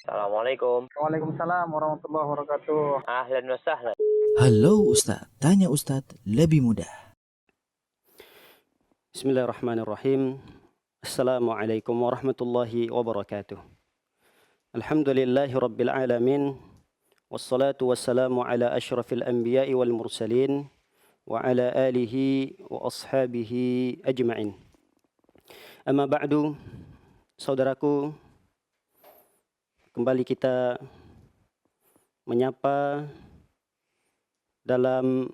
Assalamualaikum. Waalaikumsalam warahmatullahi wabarakatuh. Ahlan wa sahlan. Halo Ustadz, tanya Ustadz lebih mudah. Bismillahirrahmanirrahim. Assalamualaikum warahmatullahi wabarakatuh. Alhamdulillahi rabbil alamin. Wassalatu wassalamu ala ashrafil anbiya'i wal mursalin wa ala alihi wa ashabihi ajma'in. Amma ba'du, saudaraku, kembali kita menyapa dalam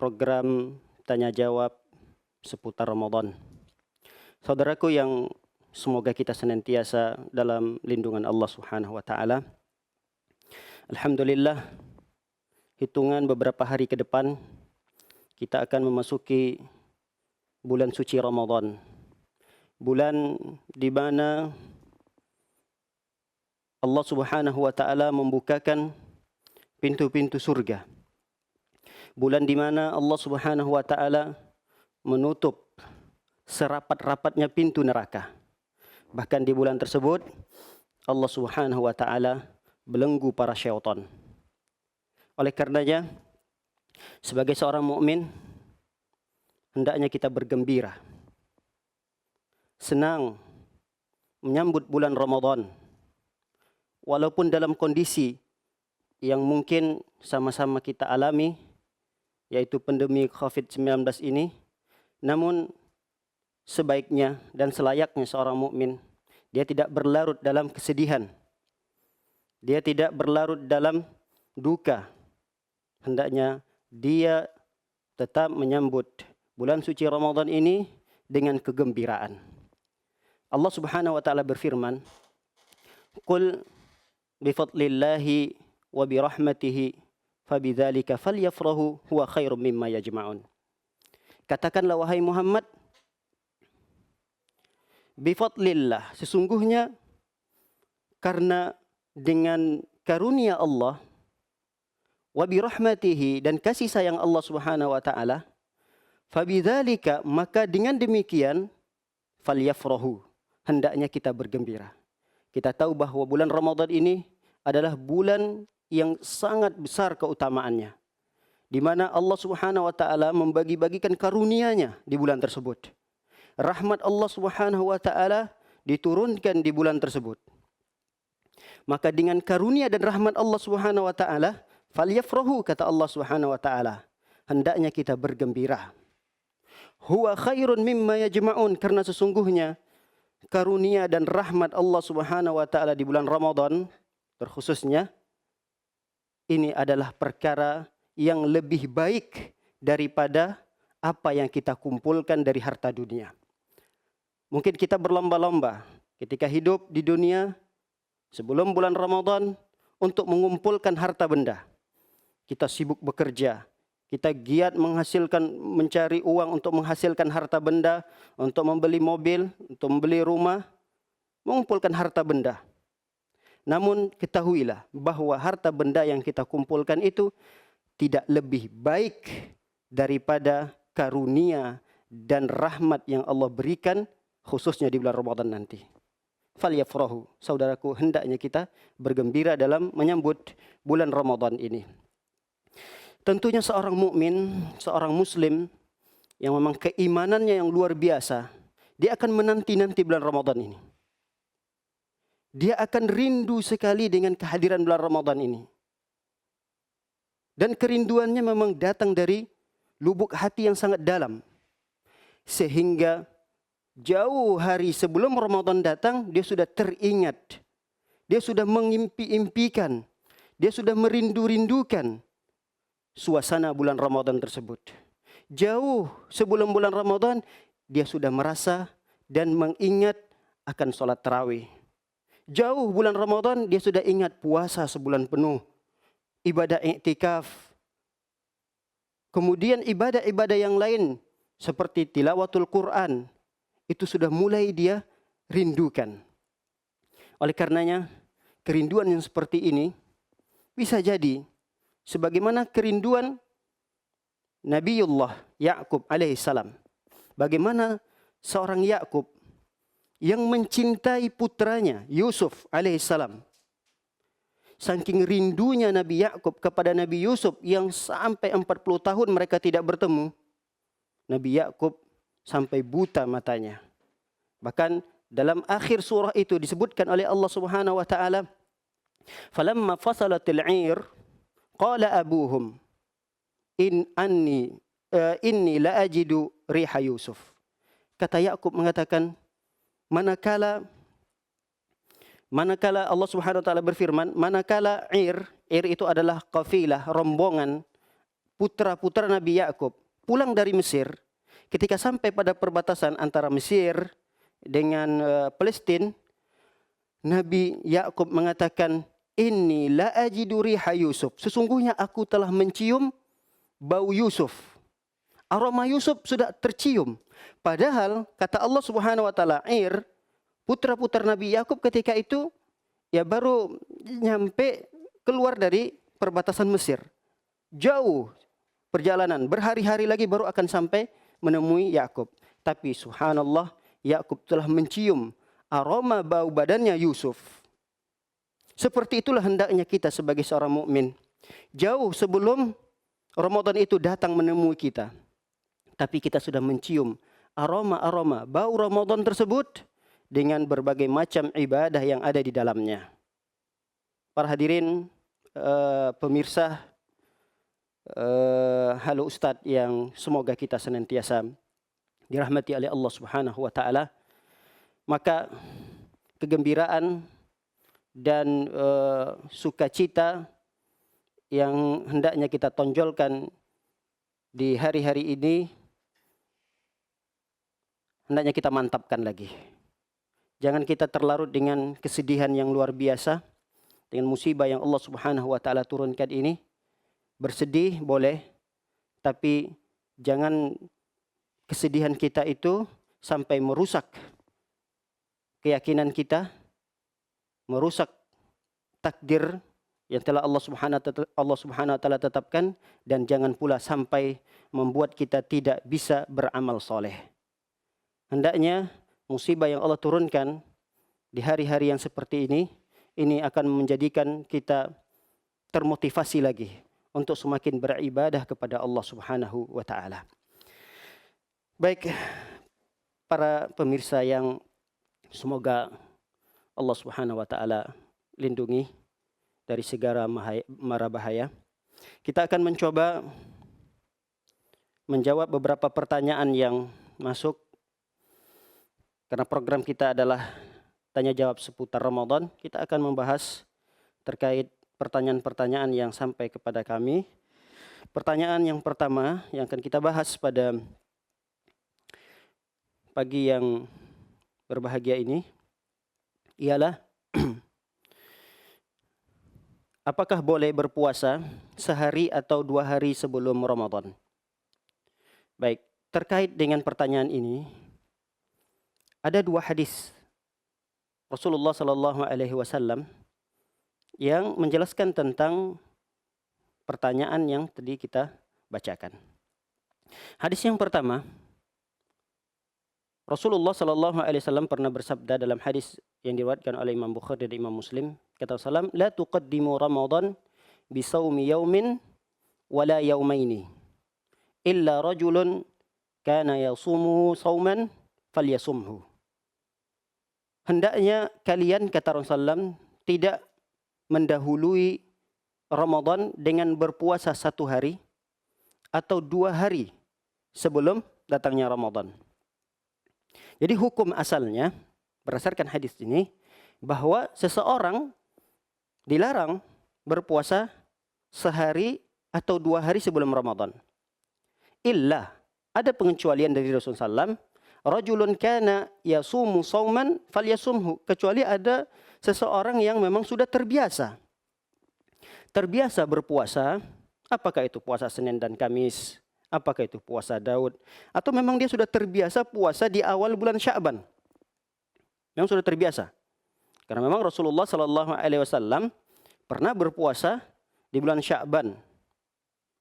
program tanya jawab seputar Ramadan. Saudaraku yang semoga kita senantiasa dalam lindungan Allah Subhanahu wa taala. Alhamdulillah, hitungan beberapa hari ke depan kita akan memasuki bulan suci Ramadan. Bulan di mana Allah Subhanahu wa taala membukakan pintu-pintu surga. Bulan di mana Allah Subhanahu wa taala menutup serapat-rapatnya pintu neraka. Bahkan di bulan tersebut Allah Subhanahu wa taala belenggu para syaitan. Oleh karenanya, sebagai seorang mukmin hendaknya kita bergembira, senang menyambut bulan Ramadan. Walaupun dalam kondisi yang mungkin sama-sama kita alami, yaitu pandemi COVID-19 ini, namun sebaiknya dan selayaknya seorang mukmin, dia tidak berlarut dalam kesedihan. Dia tidak berlarut dalam duka. Hendaknya dia tetap menyambut bulan suci Ramadan ini dengan kegembiraan. Allah Subhanahu wa taala berfirman, "Qul bifadlillahi wa birahmatihi fabidzalika falyafrahu huwa khairum mimma yajma'un." Katakanlah wahai Muhammad, bifadlillah, sesungguhnya karena dengan karunia Allah, wa birahmatihi, dan kasih sayang Allah Subhanahu wa taala, fabidzalika, maka dengan demikian, falyafrahu, hendaknya kita bergembira. Kita tahu bahwa bulan Ramadan ini adalah bulan yang sangat besar keutamaannya, di mana Allah Subhanahu wa taala membagi-bagikan karunia-Nya di bulan tersebut. Rahmat Allah Subhanahu wa taala diturunkan di bulan tersebut. Maka dengan karunia dan rahmat Allah Subhanahu wa taala, falyafrahu, kata Allah Subhanahu wa taala, hendaknya kita bergembira. Huwa khairun mimma yajma'un, karena sesungguhnya karunia dan rahmat Allah Subhanahu wa taala di bulan Ramadan terkhususnya ini adalah perkara yang lebih baik daripada apa yang kita kumpulkan dari harta dunia. Mungkin kita berlomba-lomba ketika hidup di dunia sebelum bulan Ramadan untuk mengumpulkan harta benda. Kita sibuk bekerja, kita giat mencari uang untuk menghasilkan harta benda, untuk membeli mobil, untuk membeli rumah, mengumpulkan harta benda. Namun ketahuilah bahwa harta benda yang kita kumpulkan itu tidak lebih baik daripada karunia dan rahmat yang Allah berikan khususnya di bulan Ramadan nanti. Falyafrahu, saudaraku, hendaknya kita bergembira dalam menyambut bulan Ramadan ini. Tentunya seorang mukmin, seorang muslim yang memang keimanannya yang luar biasa, dia akan menanti-nanti bulan Ramadan ini. Dia akan rindu sekali dengan kehadiran bulan Ramadan ini. Dan kerinduannya memang datang dari lubuk hati yang sangat dalam. Sehingga jauh hari sebelum Ramadan datang, dia sudah teringat. Dia sudah mengimpi-impikan. Dia sudah merindu-rindukan suasana bulan Ramadan tersebut. Jauh sebelum bulan Ramadan, dia sudah merasa dan mengingat akan sholat tarawih. Jauh bulan Ramadan, dia sudah ingat puasa sebulan penuh, ibadah iktikaf. Kemudian ibadah-ibadah yang lain seperti tilawatul Quran, itu sudah mulai dia rindukan. Oleh karenanya, kerinduan yang seperti ini bisa jadi sebagaimana kerinduan Nabiullah Ya'qub alaihissalam. Bagaimana seorang Ya'qub yang mencintai putranya Yusuf alaihissalam. saking rindunya Nabi Yakub kepada Nabi Yusuf yang sampai 40 tahun mereka tidak bertemu, Nabi Yakub sampai buta matanya. Bahkan dalam akhir surah itu disebutkan oleh Allah Subhanahu wa taala, "Falamma fasalatil 'ir qala abuhum inni la ajidu riha Yusuf." Kata Yakub mengatakan, manakala Allah Subhanahu wa taala berfirman, manakala Ir itu adalah kafilah, rombongan putra-putra Nabi Yakub pulang dari Mesir, ketika sampai pada perbatasan antara Mesir dengan Palestina, Nabi Yakub mengatakan, "Inni la ajidu riha Yusuf." Sesungguhnya aku telah mencium bau Yusuf. Aroma Yusuf sudah tercium. Padahal kata Allah Subhanahu wa taala, Ir, putra-putra Nabi Yakub ketika itu ya baru nyampe keluar dari perbatasan Mesir. Jauh perjalanan, berhari-hari lagi baru akan sampai menemui Yakub. Tapi subhanallah, Yakub telah mencium aroma bau badannya Yusuf. Seperti itulah hendaknya kita sebagai seorang mukmin. Jauh sebelum Ramadan itu datang menemui kita, tapi kita sudah mencium aroma-aroma bau Ramadan tersebut dengan berbagai macam ibadah yang ada di dalamnya. Para hadirin, pemirsa, halo Ustadz yang semoga kita senantiasa dirahmati oleh Allah Subhanahu wa taala. Maka kegembiraan dan sukacita yang hendaknya kita tonjolkan di hari-hari ini, hendaknya kita mantapkan lagi. Jangan kita terlarut dengan kesedihan yang luar biasa dengan musibah yang Allah Subhanahu wa taala turunkan ini. Bersedih boleh, tapi jangan kesedihan kita itu sampai merusak keyakinan kita, merusak takdir yang telah Allah Subhanahu wa taala tetapkan, dan jangan pula sampai membuat kita tidak bisa beramal soleh. Hendaknya musibah yang Allah turunkan di hari-hari yang seperti ini akan menjadikan kita termotivasi lagi untuk semakin beribadah kepada Allah Subhanahu wa taala. Baik, para pemirsa yang semoga Allah Subhanahu wa taala lindungi dari segala mara bahaya. Kita akan mencoba menjawab beberapa pertanyaan yang masuk, karena program kita adalah tanya jawab seputar Ramadan. Kita akan membahas terkait pertanyaan-pertanyaan yang sampai kepada kami. Pertanyaan yang pertama yang akan kita bahas pada pagi yang berbahagia ini ialah apakah boleh berpuasa sehari atau 2 hari sebelum Ramadan? Baik, terkait dengan pertanyaan ini ada 2 hadis Rasulullah sallallahu alaihi wasallam yang menjelaskan tentang pertanyaan yang tadi kita bacakan. Hadis yang pertama, Rasulullah sallallahu alaihi wasallam pernah bersabda dalam hadis yang diriwayatkan oleh Imam Bukhari dan Imam Muslim, kata Rasulullah, "La tuqaddimu Ramadan bi shaumi yaumin wala yaumaini illa rajulun kana yasumu sauman falyasumhu." Hendaknya kalian, kata Rasulullah, tidak mendahului Ramadan dengan berpuasa 1 hari atau 2 hari sebelum datangnya Ramadan. Jadi hukum asalnya berdasarkan hadis ini bahwa seseorang dilarang berpuasa sehari atau 2 hari sebelum Ramadan. Illa, ada pengecualian dari Rasulullah SAW, rajulun kana yasumu sauman falyasumhu, kecuali ada seseorang yang memang sudah terbiasa berpuasa, apakah itu puasa Senin dan Kamis, apakah itu puasa Daud, atau memang dia sudah terbiasa puasa di awal bulan Sya'ban. Memang sudah terbiasa. Karena memang Rasulullah sallallahu alaihi wasallam pernah berpuasa di bulan Sya'ban.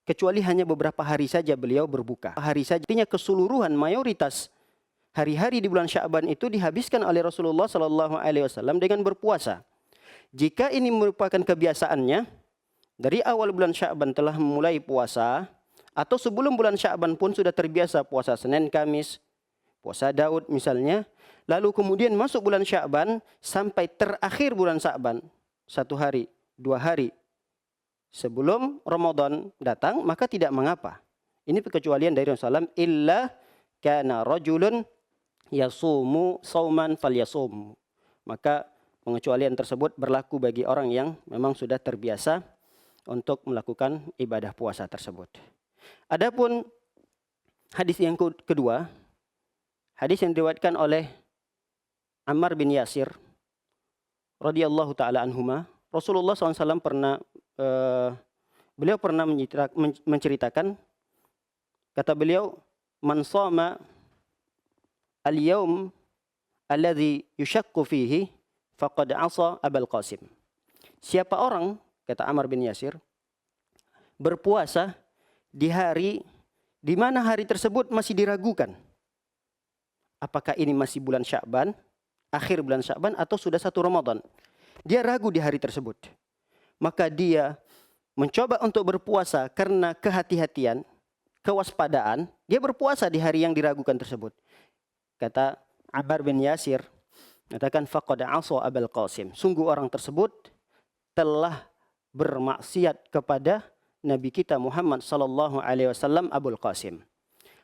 Kecuali hanya beberapa hari saja beliau berbuka. Hari saja, artinya keseluruhan mayoritas hari-hari di bulan Sya'ban itu dihabiskan oleh Rasulullah sallallahu alaihi wasallam dengan berpuasa. Jika ini merupakan kebiasaannya, dari awal bulan Sya'ban telah memulai puasa, atau sebelum bulan Sya'ban pun sudah terbiasa puasa Senin, Kamis, puasa Daud misalnya, lalu kemudian masuk bulan Sya'ban sampai terakhir bulan Sya'ban, 1 hari, 2 hari sebelum Ramadan datang, maka tidak mengapa. Ini pengecualian dari Rasulullah SAW, illa kana rajulun yasumu sauman falyasum. Maka pengecualian tersebut berlaku bagi orang yang memang sudah terbiasa untuk melakukan ibadah puasa tersebut. Adapun hadis yang kedua, hadis yang diriwayatkan oleh Ammar bin Yasir radhiyallahu taala anhuma, Rasulullah SAW beliau pernah menceritakan, kata beliau, man shoma al-yawm alladhi yushakku fihi faqad asa Abul Qasim. Siapa orang, kata Ammar bin Yasir, berpuasa di hari di mana hari tersebut masih diragukan, apakah ini masih bulan Sya'ban, akhir bulan Sya'ban, atau sudah 1 Ramadan. Dia ragu di hari tersebut. Maka dia mencoba untuk berpuasa karena kehati-hatian, kewaspadaan. Dia berpuasa di hari yang diragukan tersebut. Kata Ammar bin Yasir, katakan faqad asa Abul Qasim. Sungguh orang tersebut telah bermaksiat kepada Nabi kita Muhammad sallallahu alaihi wasallam, Abul Qasim.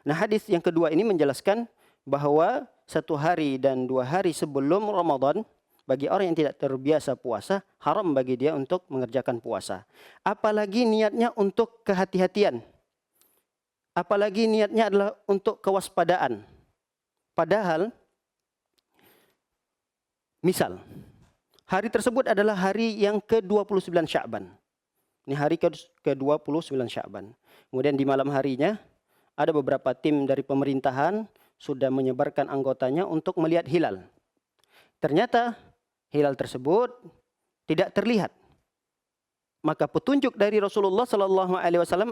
Nah, hadis yang kedua ini menjelaskan bahwa 1 hari dan 2 hari sebelum Ramadan, bagi orang yang tidak terbiasa puasa, haram bagi dia untuk mengerjakan puasa. Apalagi niatnya untuk kehati-hatian. Apalagi niatnya adalah untuk kewaspadaan. Padahal, misal, hari tersebut adalah hari yang ke-29 Sya'ban. Ini hari ke-29 Sya'ban. Kemudian di malam harinya, ada beberapa tim dari pemerintahan sudah menyebarkan anggotanya untuk melihat hilal. Ternyata hilal tersebut tidak terlihat. Maka petunjuk dari Rasulullah SAW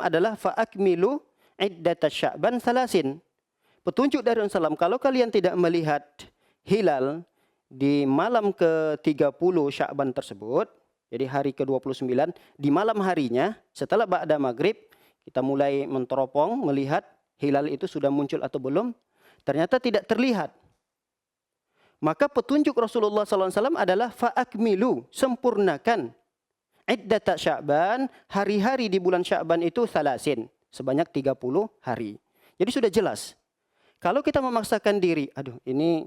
adalah fa'akmilu iddata Sya'ban salasin. Petunjuk dari Rasulullah SAW, kalau kalian tidak melihat hilal di malam ke-30 Sya'ban tersebut, jadi hari ke-29, di malam harinya setelah ba'da maghrib, kita mulai menteropong melihat hilal itu sudah muncul atau belum. Ternyata tidak terlihat. Maka petunjuk Rasulullah SAW adalah fa'akmilu, sempurnakan iddata Sya'ban, hari-hari di bulan Sya'ban itu salasin, sebanyak 30 hari. Jadi sudah jelas. Kalau kita memaksakan diri, aduh ini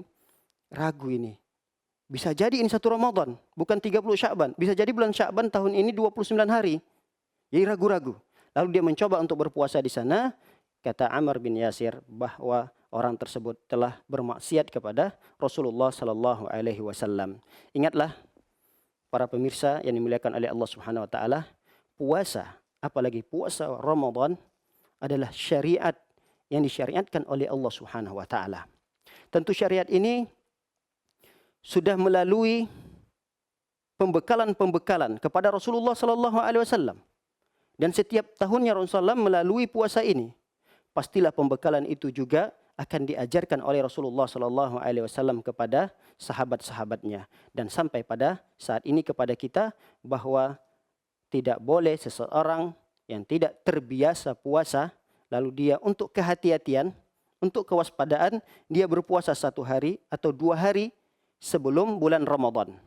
ragu ini. Bisa jadi ini 1 Ramadan, bukan 30 Sya'ban. Bisa jadi bulan Sya'ban tahun ini 29 hari. Jadi ragu-ragu. Lalu dia mencoba untuk berpuasa di sana. Kata Ammar bin Yasir bahwa orang tersebut telah bermaksiat kepada Rasulullah sallallahu alaihi wasallam. Ingatlah para pemirsa yang dimuliakan oleh Allah Subhanahu wa taala, puasa, apalagi puasa Ramadan adalah syariat yang disyariatkan oleh Allah Subhanahu wa taala. Tentu syariat ini sudah melalui pembekalan-pembekalan kepada Rasulullah sallallahu alaihi wasallam. Dan setiap tahunnya Rasulullah melalui puasa ini, pastilah pembekalan itu juga akan diajarkan oleh Rasulullah sallallahu alaihi wasallam kepada sahabat-sahabatnya, dan sampai pada saat ini kepada kita, bahwa tidak boleh seseorang yang tidak terbiasa puasa lalu dia untuk kehati-hatian, untuk kewaspadaan, dia berpuasa 1 hari atau 2 hari sebelum bulan Ramadan.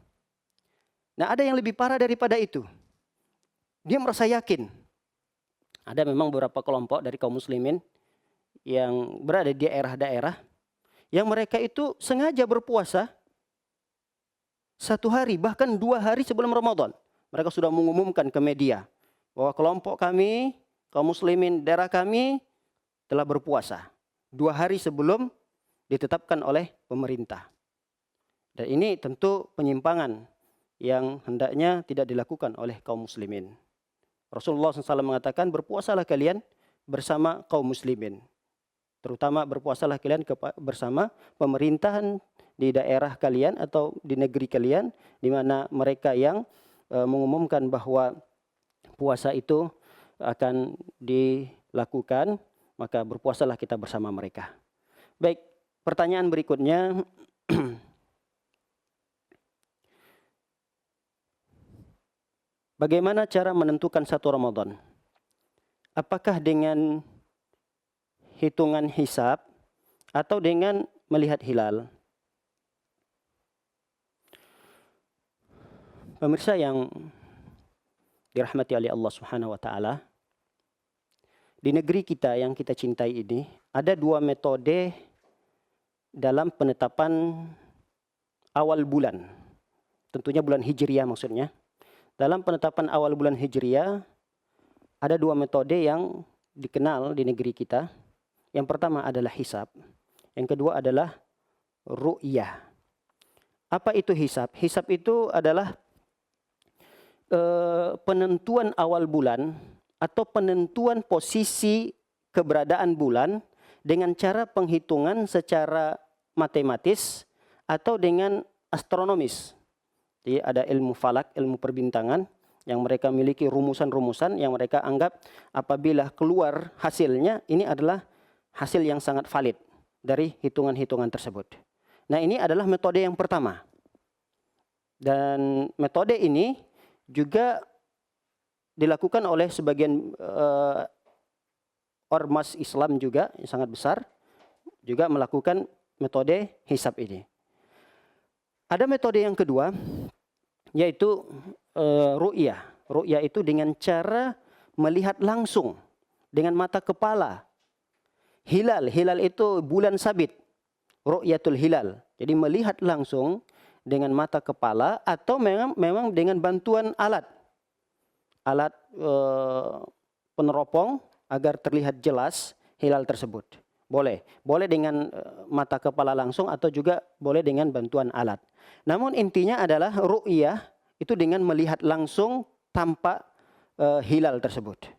Nah, ada yang lebih parah daripada itu. Dia merasa yakin. Ada memang beberapa kelompok dari kaum muslimin yang berada di daerah-daerah yang mereka itu sengaja berpuasa 1 hari, bahkan 2 hari sebelum Ramadan. Mereka sudah mengumumkan ke media bahwa kelompok kami, kaum muslimin daerah kami telah berpuasa 2 hari sebelum ditetapkan oleh pemerintah. Dan ini tentu penyimpangan yang hendaknya tidak dilakukan oleh kaum muslimin. Rasulullah SAW mengatakan, berpuasalah kalian bersama kaum muslimin. Terutama berpuasalah kalian bersama pemerintahan di daerah kalian atau di negeri kalian, di mana mereka yang mengumumkan bahwa puasa itu akan dilakukan, maka berpuasalah kita bersama mereka. Baik, pertanyaan berikutnya. Bagaimana cara menentukan satu Ramadan? Apakah dengan hitungan hisab atau dengan melihat hilal? Pemirsa yang dirahmati oleh Allah Subhanahu wa taala, di negeri kita yang kita cintai ini ada dua metode dalam penetapan awal bulan. Tentunya bulan Hijriah maksudnya. Dalam penetapan awal bulan Hijriah ada dua metode yang dikenal di negeri kita. Yang pertama adalah hisab. Yang kedua adalah ru'yah. Apa itu hisab? Hisab itu adalah penentuan awal bulan atau penentuan posisi keberadaan bulan dengan cara penghitungan secara matematis atau dengan astronomis. Jadi ada ilmu falak, ilmu perbintangan yang mereka miliki rumusan-rumusan yang mereka anggap apabila keluar hasilnya ini adalah hasil yang sangat valid dari hitungan-hitungan tersebut. Nah, ini adalah metode yang pertama. Dan metode ini juga dilakukan oleh sebagian ormas Islam juga yang sangat besar juga melakukan metode hisab ini. Ada metode yang kedua yaitu ru'yah. Ru'yah itu dengan cara melihat langsung dengan mata kepala. Hilal itu bulan sabit. Ru'yatul hilal. Jadi melihat langsung dengan mata kepala atau memang dengan bantuan alat peneropong agar terlihat jelas hilal tersebut. Boleh dengan mata kepala langsung atau juga boleh dengan bantuan alat. Namun intinya adalah ru'yah itu dengan melihat langsung tampak hilal tersebut.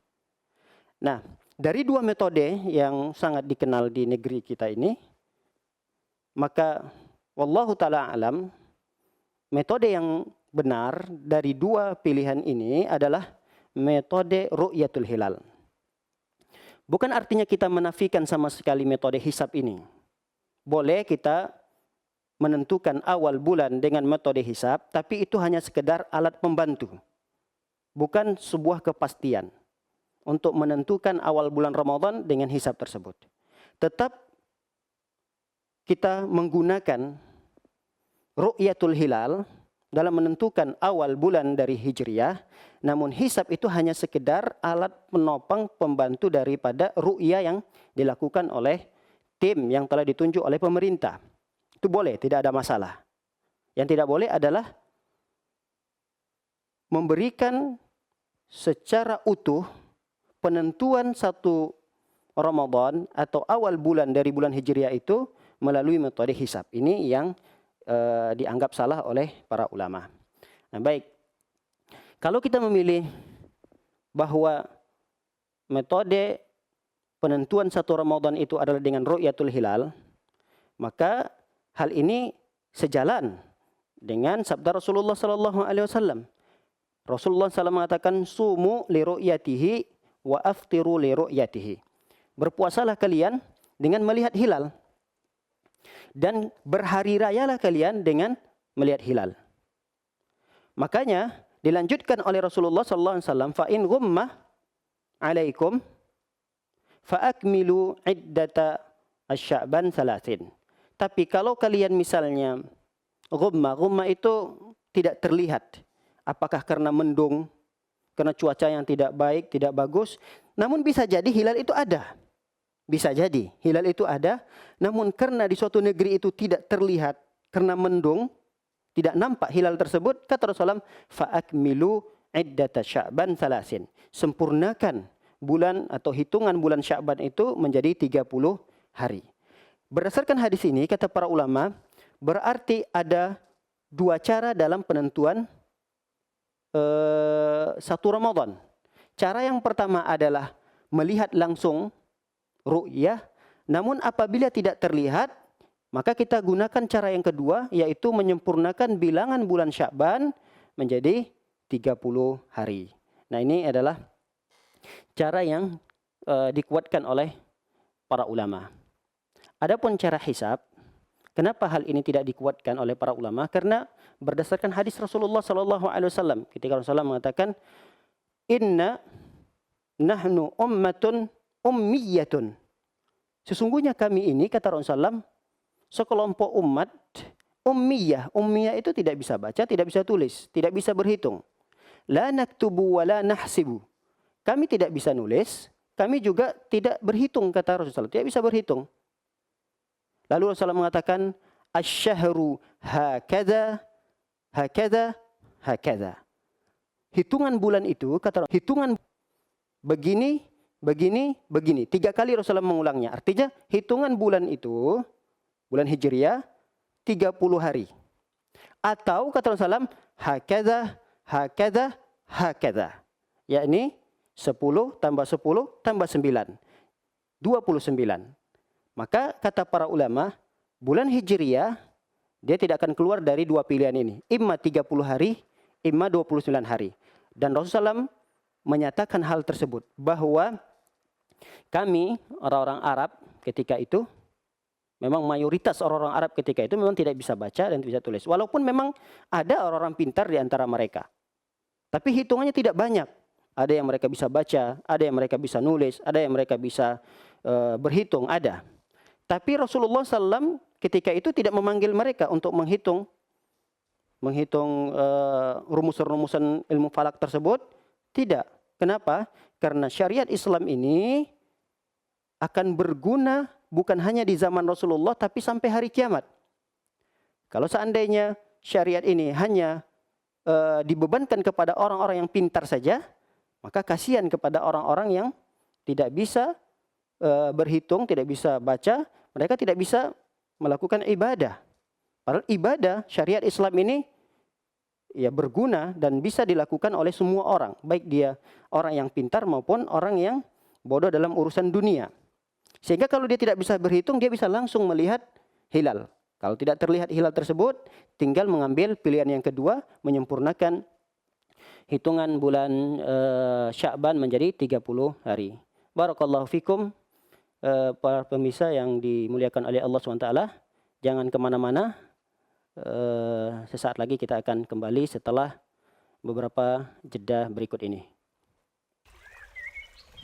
Nah, dari dua metode yang sangat dikenal di negeri kita ini, maka wallahu ta'ala alam, metode yang benar dari dua pilihan ini adalah metode ru'yatul hilal. Bukan artinya kita menafikan sama sekali metode hisab ini. Boleh kita menentukan awal bulan dengan metode hisab, tapi itu hanya sekedar alat pembantu. Bukan sebuah kepastian untuk menentukan awal bulan Ramadan dengan hisab tersebut. Tetap kita menggunakan ru'yatul hilal dalam menentukan awal bulan dari Hijriah, namun hisab itu hanya sekedar alat penopang pembantu daripada ru'yah yang dilakukan oleh tim yang telah ditunjuk oleh pemerintah. Itu boleh, tidak ada masalah. Yang tidak boleh adalah memberikan secara utuh penentuan satu Ramadan atau awal bulan dari bulan Hijriah itu melalui metode hisab. Ini yang dianggap salah oleh para ulama. Nah, baik. Kalau kita memilih bahwa metode penentuan satu Ramadan itu adalah dengan ru'yatul hilal, maka hal ini sejalan dengan sabda Rasulullah sallallahu alaihi wasallam. Rasulullah SAW mengatakan sumu li ru'yatihi wa aftiru li ru'yatihi. Berpuasalah kalian dengan melihat hilal dan berhari rayalah kalian dengan melihat hilal. Makanya dilanjutkan oleh Rasulullah sallallahu alaihi wasallam, fa in ghummah alaikum fa akmilu iddata asy-sya'ban 3. Tapi kalau kalian misalnya ghummah itu tidak terlihat, apakah karena mendung, karena cuaca yang tidak baik, tidak bagus, namun bisa jadi hilal itu ada. Bisa jadi hilal itu ada, namun karena di suatu negeri itu tidak terlihat karena mendung, tidak nampak hilal tersebut, kata Rasulullah, fa'akmilu iddata Sya'ban 3. Sempurnakan bulan atau hitungan bulan Sya'ban itu menjadi 30 hari. Berdasarkan hadis ini, kata para ulama, berarti ada dua cara dalam penentuan satu Ramadan. Cara yang pertama adalah melihat langsung ru'yah, namun apabila tidak terlihat, maka kita gunakan cara yang kedua, yaitu menyempurnakan bilangan bulan Sya'ban menjadi 30 hari. Nah, ini adalah cara yang dikuatkan oleh para ulama. Adapun cara hisab, Kenapa hal ini tidak dikuatkan oleh para ulama? Karena berdasarkan hadis Rasulullah sallallahu alaihi wasallam ketika Rasulullah mengatakan inna nahnu ummatun ummiyatun. Sesungguhnya kami ini kata Rasulullah sekelompok umat ummiyah. Ummiyah itu tidak bisa baca, tidak bisa tulis, tidak bisa berhitung. La naktubu wa la nahsibu. Kami tidak bisa nulis, kami juga tidak berhitung kata Rasulullah, tidak bisa berhitung. Lalu Rasulullah mengatakan asy-syahru hakadha hakadha hakadha. Hitungan bulan itu kata hitungan begini begini begini. 3 kali Rasulullah mengulangnya. Artinya hitungan bulan itu bulan Hijriah 30 hari. Atau kata Rasulullah hakadha hakadha hakadha. Yakni 10 tambah 10 tambah 9. 29. Maka kata para ulama, bulan Hijriah dia tidak akan keluar dari 2 pilihan ini. Imma 30 hari, imma 29 hari. Dan Rasulullah SAW menyatakan hal tersebut. Bahwa kami orang-orang Arab ketika itu, memang mayoritas orang-orang Arab ketika itu memang tidak bisa baca dan tidak bisa tulis. Walaupun memang ada orang-orang pintar di antara mereka. Tapi hitungannya tidak banyak. Ada yang mereka bisa baca, ada yang mereka bisa nulis, ada yang mereka bisa berhitung, ada. Tapi Rasulullah SAW ketika itu tidak memanggil mereka untuk menghitung rumusan-rumusan ilmu falak tersebut. Tidak. Kenapa? Karena syariat Islam ini akan berguna bukan hanya di zaman Rasulullah tapi sampai hari kiamat. Kalau seandainya syariat ini hanya dibebankan kepada orang-orang yang pintar saja, maka kasihan kepada orang-orang yang tidak bisa berhitung, tidak bisa baca, mereka tidak bisa melakukan ibadah. Padahal ibadah syariat Islam ini ya berguna dan bisa dilakukan oleh semua orang, baik dia orang yang pintar maupun orang yang bodoh dalam urusan dunia. Sehingga kalau dia tidak bisa berhitung, dia bisa langsung melihat hilal. Kalau tidak terlihat hilal tersebut, tinggal mengambil pilihan yang kedua, menyempurnakan hitungan bulan Sya'ban menjadi 30 hari. Barakallahu fikum. Para pemirsa yang dimuliakan oleh Allah SWT, jangan kemana-mana. Sesaat lagi kita akan kembali setelah beberapa jeda berikut ini.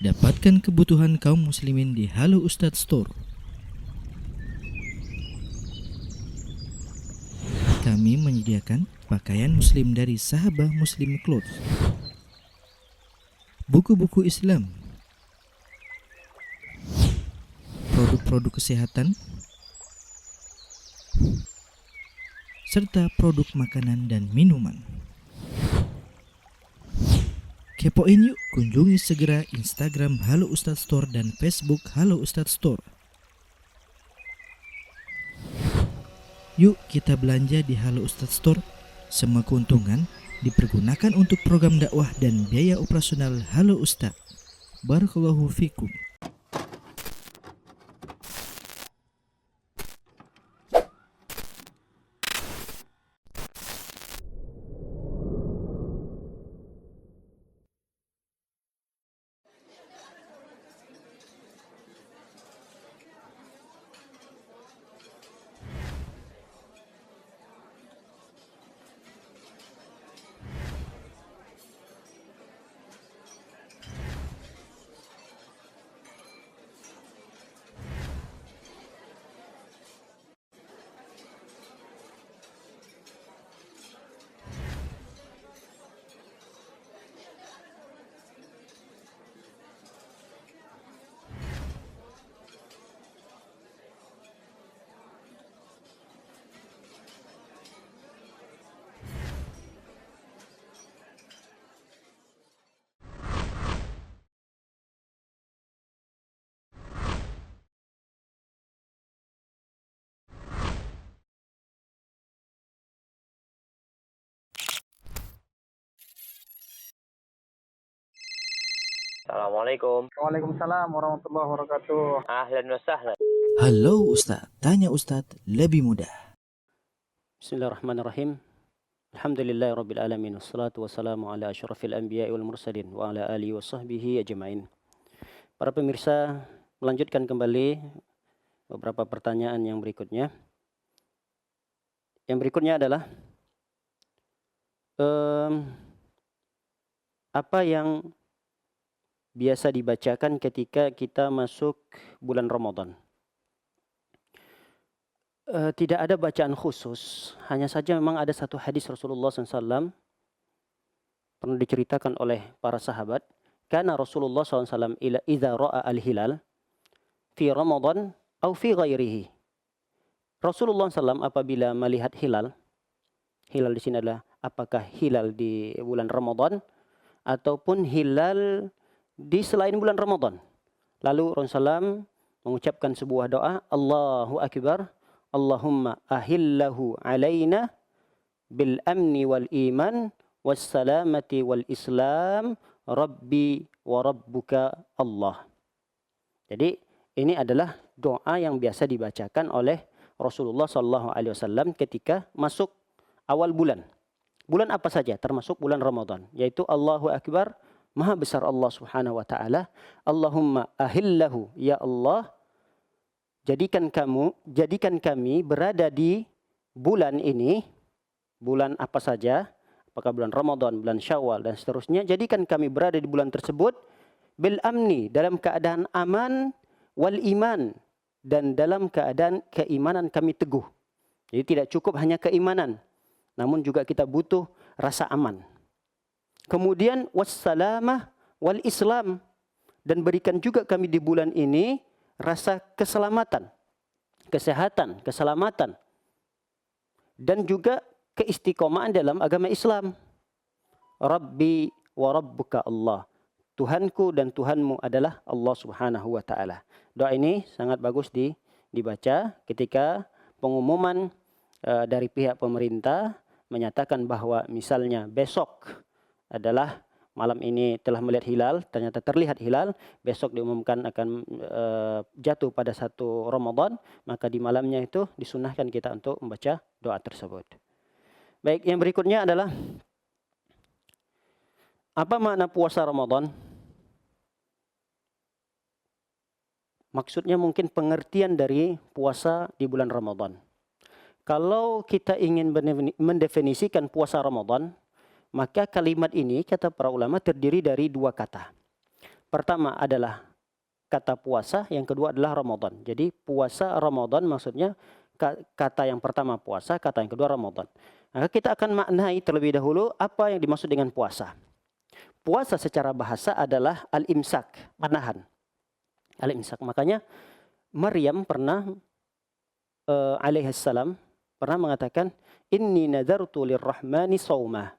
Dapatkan kebutuhan kaum muslimin di Halo Ustadz Store. Kami menyediakan pakaian muslim dari Sahabah Muslim Clothes, buku-buku Islam, produk-produk kesehatan, serta produk makanan dan minuman. Kepoin yuk, kunjungi segera Instagram Halo Ustadz Store dan Facebook Halo Ustadz Store. Yuk kita belanja di Halo Ustadz Store. Semua keuntungan dipergunakan untuk program dakwah dan biaya operasional Halo Ustadz. Barakallahu fikum. Assalamualaikum. Waalaikumsalam warahmatullahi wabarakatuh. Ahlan wa sahlan. Halo Ustadz, tanya Ustadz lebih mudah. Bismillahirrahmanirrahim. Alhamdulillahirabbil alamin wassalatu wassalamu ala asyrafil anbiya'i wal mursalin wa ala alihi washabbihi ajmain. Para pemirsa, melanjutkan kembali beberapa pertanyaan yang berikutnya. Yang berikutnya adalah apa yang biasa dibacakan ketika kita masuk bulan Ramadan. Tidak ada bacaan khusus, hanya saja memang ada satu hadis Rasulullah SAW pernah diceritakan oleh para sahabat. Karena Rasulullah SAW idza ra'a al-hilal fi Ramadan atau fi ghairihi. Rasulullah SAW apabila melihat hilal di sini adalah apakah hilal di bulan Ramadan ataupun hilal di selain bulan Ramadan. Lalu Rasulullah SAW mengucapkan sebuah doa, Allahu Akbar, Allahumma ahillahu alaina bil amni wal iman was salamati wal islam rabbi wa rabbuka Allah. Jadi ini adalah doa yang biasa dibacakan oleh Rasulullah SAW ketika masuk awal bulan. Bulan apa saja termasuk bulan Ramadan, yaitu Allahu Akbar, Maha besar Allah Subhanahu wa taala. Allahumma ahillahu, ya Allah, jadikan kami berada di bulan ini, bulan apa saja, apakah bulan Ramadan, bulan Syawal dan seterusnya, jadikan kami berada di bulan tersebut bil amni, dalam keadaan aman, wal iman, dan dalam keadaan keimanan kami teguh. Jadi tidak cukup hanya keimanan, namun juga kita butuh rasa aman. Kemudian wassalamah wal islam, dan berikan juga kami di bulan ini rasa keselamatan, kesehatan, keselamatan, dan juga keistiqomahan dalam agama Islam. Rabbi wa rabbuka Allah. Tuhanku dan Tuhanmu adalah Allah Subhanahu wa taala. Doa ini sangat bagus dibaca ketika pengumuman dari pihak pemerintah menyatakan bahwa misalnya besok adalah malam ini telah melihat hilal, ternyata terlihat hilal, besok diumumkan akan jatuh pada 1 Ramadan, maka di malamnya itu disunahkan kita untuk membaca doa tersebut. Baik, yang berikutnya adalah apa makna puasa Ramadan? Maksudnya mungkin pengertian dari puasa di bulan Ramadan. Kalau kita ingin mendefinisikan puasa Ramadan, maka kalimat ini kata para ulama terdiri dari 2 kata. Pertama adalah kata puasa, yang kedua adalah Ramadan. Jadi puasa Ramadan maksudnya kata yang pertama puasa, kata yang kedua Ramadan. Maka kita akan maknai terlebih dahulu apa yang dimaksud dengan puasa. Puasa secara bahasa adalah al-imsak, menahan. Al-imsak. Makanya Maryam pernah alaihissalam pernah mengatakan, inni nadartu lirrahmani sawma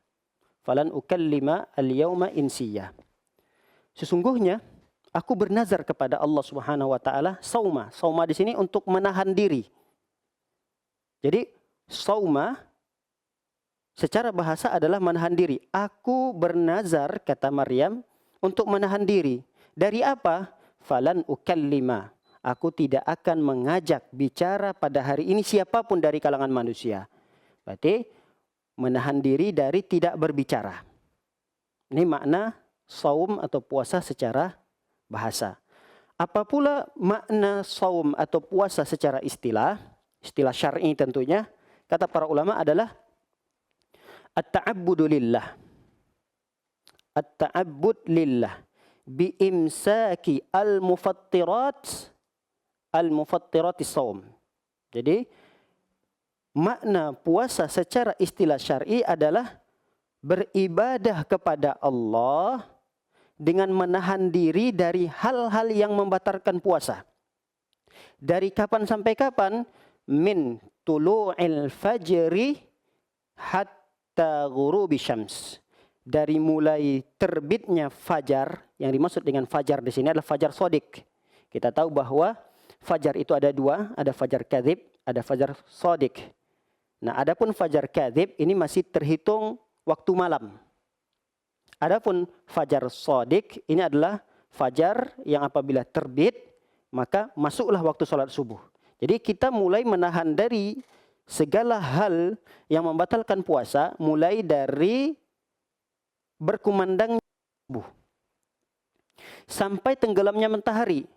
falan ukallima al-yawma insiyah. Sesungguhnya aku bernazar kepada Allah Subhanahu wa taala sauma. Sauma di sini untuk menahan diri. Jadi sauma secara bahasa adalah menahan diri. Aku bernazar, kata Maryam, untuk menahan diri. Dari apa? Falan ukallima. Aku tidak akan mengajak bicara pada hari ini siapapun dari kalangan manusia. Berarti menahan diri dari tidak berbicara. Ini makna saum atau puasa secara bahasa. Apa pula makna saum atau puasa secara istilah syar'i tentunya, kata para ulama adalah at-ta'abbudu lillah. At-ta'abbud lillah bi imsaki al-mufattirat saum. Jadi makna puasa secara istilah syar'i adalah beribadah kepada Allah dengan menahan diri dari hal-hal yang membatalkan puasa. Dari kapan sampai kapan? Min tulu'il fajri hatta ghurubi syams. Dari mulai terbitnya fajar, yang dimaksud dengan fajar di sini adalah fajar shadiq. Kita tahu bahwa fajar itu ada 2, ada fajar kadzib, ada fajar shadiq. Nah, adapun fajar kadzib ini masih terhitung waktu malam. Adapun fajar shadiq ini adalah fajar yang apabila terbit maka masuklah waktu salat subuh. Jadi kita mulai menahan dari segala hal yang membatalkan puasa, mulai dari berkumandangnya subuh sampai tenggelamnya matahari.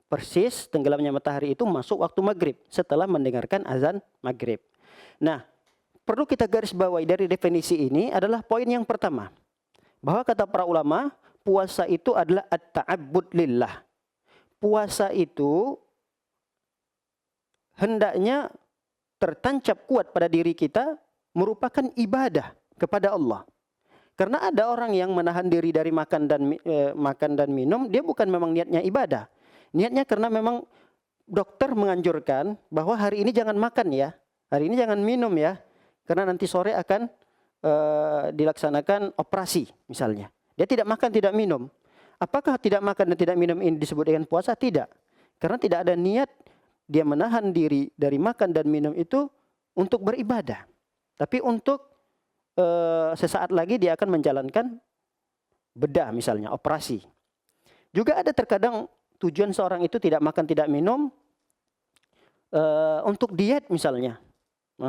Persis tenggelamnya matahari itu masuk waktu maghrib setelah mendengarkan azan maghrib. Nah, perlu kita garis bawahi dari definisi ini adalah poin yang pertama. Bahwa kata para ulama, puasa itu adalah at-ta'abbud lillah. Puasa itu hendaknya tertancap kuat pada diri kita merupakan ibadah kepada Allah. Karena ada orang yang menahan diri dari makan dan minum, dia bukan memang niatnya ibadah. Niatnya karena memang dokter menganjurkan bahwa hari ini jangan makan ya, hari ini jangan minum ya, karena nanti sore akan dilaksanakan operasi misalnya. Dia tidak makan, tidak minum. Apakah tidak makan dan tidak minum ini disebut dengan puasa? Tidak. Karena tidak ada niat dia menahan diri dari makan dan minum itu untuk beribadah. Tapi untuk sesaat lagi dia akan menjalankan bedah misalnya, operasi. Juga ada terkadang tujuan seorang itu tidak makan, tidak minum untuk diet misalnya.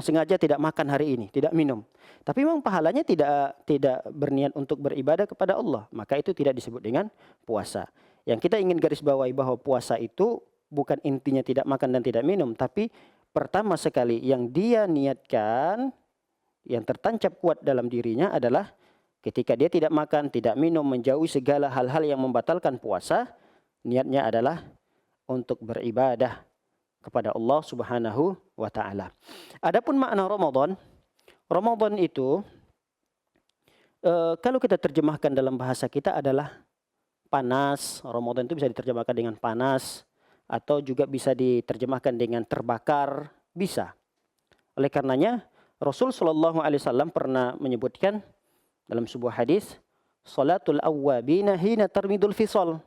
Sengaja tidak makan hari ini, tidak minum. Tapi memang pahalanya tidak berniat untuk beribadah kepada Allah. Maka itu tidak disebut dengan puasa. Yang kita ingin garis bawahi bahwa puasa itu bukan intinya tidak makan dan tidak minum. Tapi pertama sekali yang dia niatkan, yang tertancap kuat dalam dirinya adalah ketika dia tidak makan, tidak minum, menjauhi segala hal-hal yang membatalkan puasa, niatnya adalah untuk beribadah kepada Allah Subhanahu wa taala. Adapun makna Ramadan, Ramadan itu kalau kita terjemahkan dalam bahasa kita adalah panas. Ramadan itu bisa diterjemahkan dengan panas atau juga bisa diterjemahkan dengan terbakar, bisa. Oleh karenanya Rasul sallallahu alaihi wasallam pernah menyebutkan dalam sebuah hadis, salatul awwabina hina tarmidul fisal.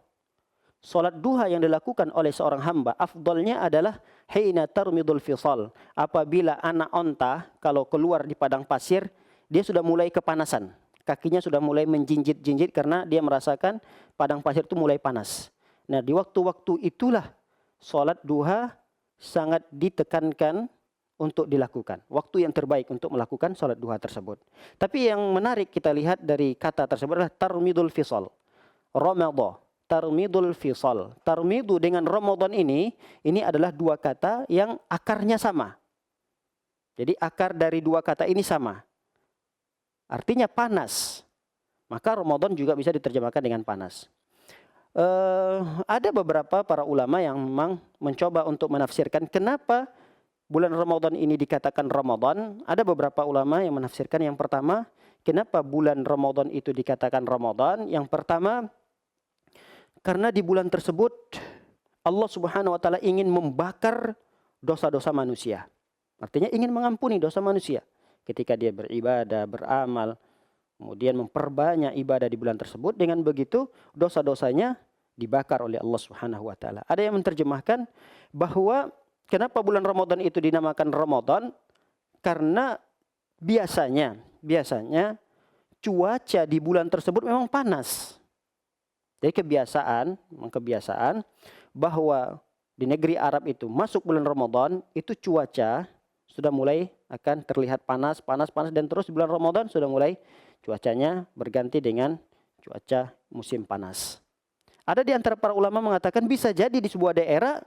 Salat duha yang dilakukan oleh seorang hamba, afdalnya adalah hina tarmidul fisal. Apabila anak onta kalau keluar di padang pasir, dia sudah mulai kepanasan. Kakinya sudah mulai menjinjit-jinjit karena dia merasakan padang pasir itu mulai panas. Nah, di waktu-waktu itulah salat duha sangat ditekankan untuk dilakukan. Waktu yang terbaik untuk melakukan salat duha tersebut. Tapi yang menarik kita lihat dari kata tersebut adalah tarmidul fisal. Ramadan. Tarmidul fisal. Tarmidu dengan Ramadan ini adalah dua kata yang akarnya sama. Jadi akar dari dua kata ini sama. Artinya panas. Maka Ramadan juga bisa diterjemahkan dengan panas. Ada beberapa para ulama yang memang mencoba untuk menafsirkan kenapa bulan Ramadan ini dikatakan Ramadan. Ada beberapa ulama yang menafsirkan yang pertama, kenapa bulan Ramadan itu dikatakan Ramadan? Yang pertama, karena di bulan tersebut Allah Subhanahu wa taala ingin membakar dosa-dosa manusia. Artinya ingin mengampuni dosa manusia. Ketika dia beribadah, beramal, kemudian memperbanyak ibadah di bulan tersebut, dengan begitu dosa-dosanya dibakar oleh Allah Subhanahu wa taala. Ada yang menerjemahkan bahwa kenapa bulan Ramadan itu dinamakan Ramadan? Karena biasanya cuaca di bulan tersebut memang panas. Jadi kebiasaan bahwa di negeri Arab itu masuk bulan Ramadan itu cuaca sudah mulai akan terlihat panas dan terus di bulan Ramadan sudah mulai cuacanya berganti dengan cuaca musim panas. Ada di antara para ulama mengatakan bisa jadi di sebuah daerah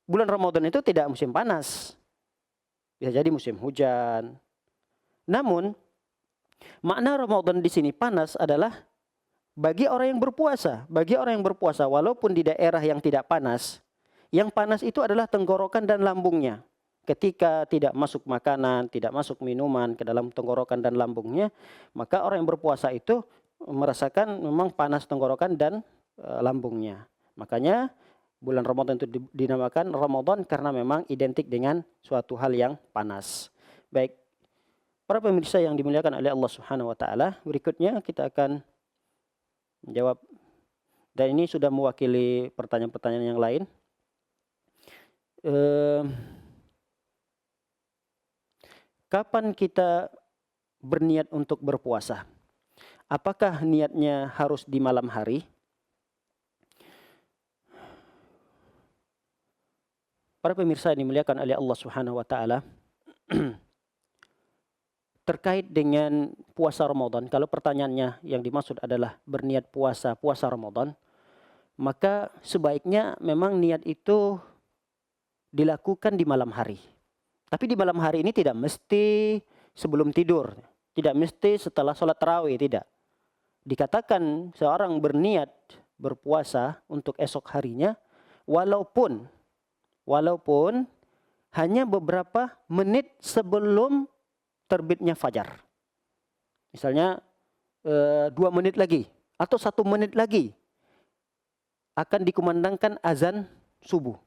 bulan Ramadan itu tidak musim panas. Bisa jadi musim hujan. Namun makna Ramadan di sini panas adalah bagi orang yang berpuasa, walaupun di daerah yang tidak panas, yang panas itu adalah tenggorokan dan lambungnya. Ketika tidak masuk makanan, tidak masuk minuman ke dalam tenggorokan dan lambungnya, maka orang yang berpuasa itu merasakan memang panas tenggorokan dan lambungnya. Makanya bulan Ramadan itu dinamakan Ramadan karena memang identik dengan suatu hal yang panas. Baik, para pemirsa yang dimuliakan oleh Allah Subhanahu wa taala, berikutnya kita akan menjawab, dan ini sudah mewakili pertanyaan-pertanyaan yang lain. Kapan kita berniat untuk berpuasa? Apakah niatnya harus di malam hari? Para pemirsa yang dimuliakan oleh Allah Subhanahu wa taala, terkait dengan puasa Ramadan, kalau pertanyaannya yang dimaksud adalah berniat puasa Ramadan, maka sebaiknya memang niat itu dilakukan di malam hari. Tapi di malam hari ini tidak mesti sebelum tidur. Tidak mesti setelah sholat tarawih, tidak. Dikatakan seorang berniat berpuasa untuk esok harinya walaupun hanya beberapa menit sebelum terbitnya fajar. Misalnya 2 menit lagi atau 1 menit lagi akan dikumandangkan azan subuh.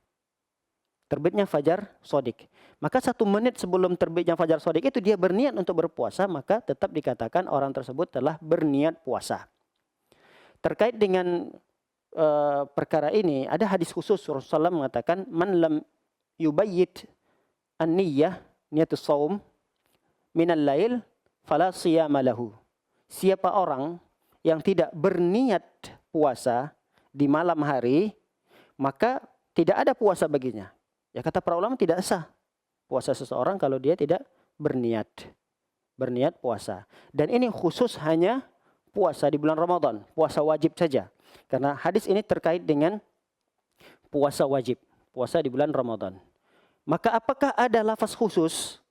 Terbitnya fajar sodik. Maka 1 menit sebelum terbitnya fajar sodik itu dia berniat untuk berpuasa, maka tetap dikatakan orang tersebut telah berniat puasa. Terkait dengan perkara ini ada hadis khusus Rasulullah mengatakan man lam yubayyit an-niyyah niyatus shaum minal lail fala siyama lahu. Siapa orang yang tidak berniat puasa di malam hari, maka tidak ada puasa baginya. Ya kata para ulama tidak sah puasa seseorang kalau dia tidak berniat puasa. Dan ini khusus hanya puasa di bulan Ramadan, puasa wajib saja. Karena hadis ini terkait dengan puasa wajib, puasa di bulan Ramadan. Maka apakah ada lafaz khusus,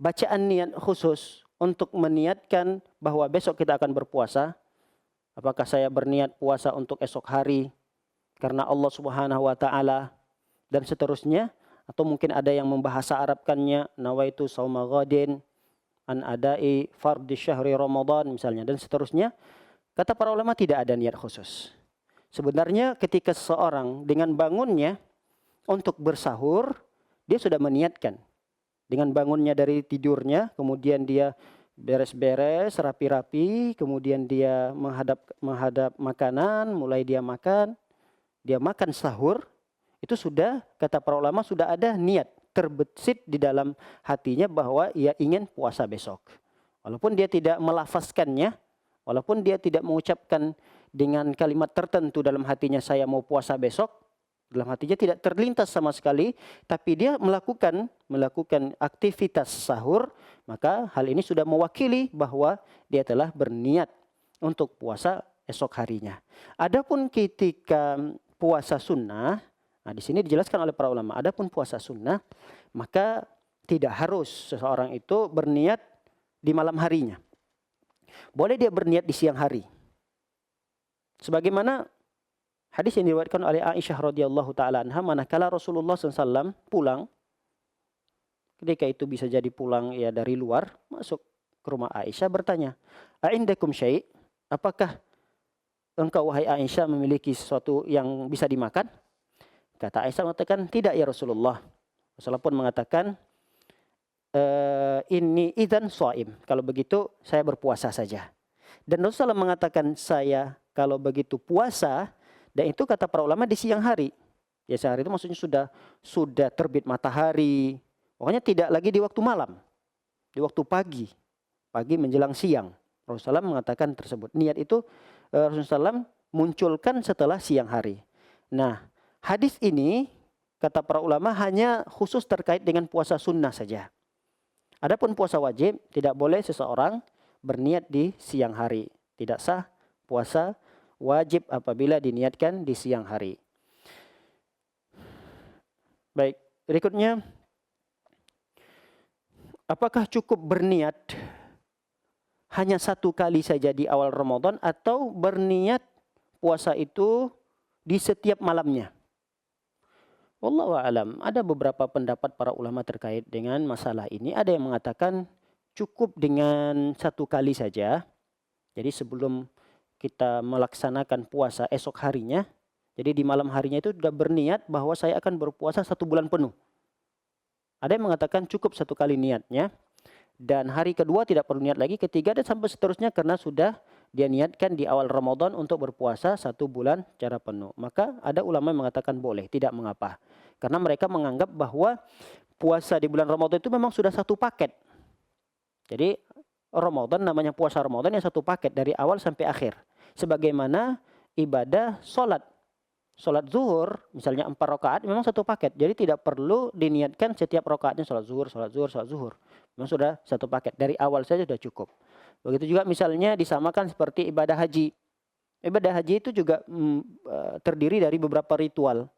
bacaan niat khusus untuk meniatkan bahwa besok kita akan berpuasa? Apakah saya berniat puasa untuk esok hari karena Allah Subhanahu wa taala dan seterusnya, atau mungkin ada yang membahasa Arabkannya nawaitu shauma ghadin an adai fardhi syahri Ramadan misalnya dan seterusnya. Kata para ulama tidak ada niat khusus. Sebenarnya ketika seseorang dengan bangunnya untuk bersahur, dia sudah meniatkan. Dengan bangunnya dari tidurnya, kemudian dia beres-beres, rapi-rapi, kemudian dia menghadap makanan, mulai dia makan sahur, itu sudah, kata para ulama, sudah ada niat terbesit di dalam hatinya bahwa ia ingin puasa besok. Walaupun dia tidak melafazkannya, walaupun dia tidak mengucapkan dengan kalimat tertentu dalam hatinya saya mau puasa besok, dalam hatinya tidak terlintas sama sekali, tapi dia melakukan aktivitas sahur, maka hal ini sudah mewakili bahwa dia telah berniat untuk puasa esok harinya. Adapun ketika puasa sunnah, nah di sini dijelaskan oleh para ulama, adapun puasa sunnah, maka tidak harus seseorang itu berniat di malam harinya. Boleh dia berniat di siang hari. Sebagaimana hadis yang diriwayatkan oleh Aisyah radhiyallahu taala anha, manakala Rasulullah SAW pulang, ketika itu bisa jadi pulang ya dari luar, masuk ke rumah Aisyah bertanya, "A'indakum syai'?" Apakah engkau wahai Aisyah memiliki sesuatu yang bisa dimakan? Kata Aisyah mengatakan, "Tidak ya Rasulullah." Rasulullah pun mengatakan, "Inni idzan shaim." Kalau begitu saya berpuasa saja. Dan Rasulullah mengatakan saya kalau begitu puasa, dan itu kata para ulama di siang hari. Ya siang hari itu maksudnya sudah terbit matahari. Pokoknya tidak lagi di waktu malam. Di waktu pagi menjelang siang. Rasulullah mengatakan tersebut. Niat itu Rasulullah munculkan setelah siang hari. Nah, hadis ini kata para ulama hanya khusus terkait dengan puasa sunnah saja. Adapun puasa wajib tidak boleh seseorang berniat di siang hari. Tidak sah puasa wajib apabila diniatkan di siang hari. Baik, berikutnya, apakah cukup berniat hanya 1 kali saja di awal Ramadan atau berniat puasa itu di setiap malamnya? Wallahu a'lam. Ada beberapa pendapat para ulama terkait dengan masalah ini. Ada yang mengatakan cukup dengan 1 kali saja. Jadi sebelum kita melaksanakan puasa esok harinya, jadi di malam harinya itu sudah berniat bahwa saya akan berpuasa 1 bulan penuh. Ada yang mengatakan cukup 1 kali niatnya, dan hari kedua tidak perlu niat lagi, ketiga dan sampai seterusnya karena sudah dia niatkan di awal Ramadan untuk berpuasa 1 bulan secara penuh. Maka ada ulama yang mengatakan boleh, tidak mengapa. Karena mereka menganggap bahwa puasa di bulan Ramadan itu memang sudah 1 paket. Jadi Ramadan namanya puasa Ramadan yang 1 paket dari awal sampai akhir. Sebagaimana ibadah sholat zuhur misalnya 4 rakaat memang 1 paket. Jadi tidak perlu diniatkan setiap rakaatnya sholat zuhur. Memang sudah 1 paket. Dari awal saja sudah cukup. Begitu juga misalnya disamakan seperti ibadah haji. Ibadah haji itu juga terdiri dari beberapa ritual.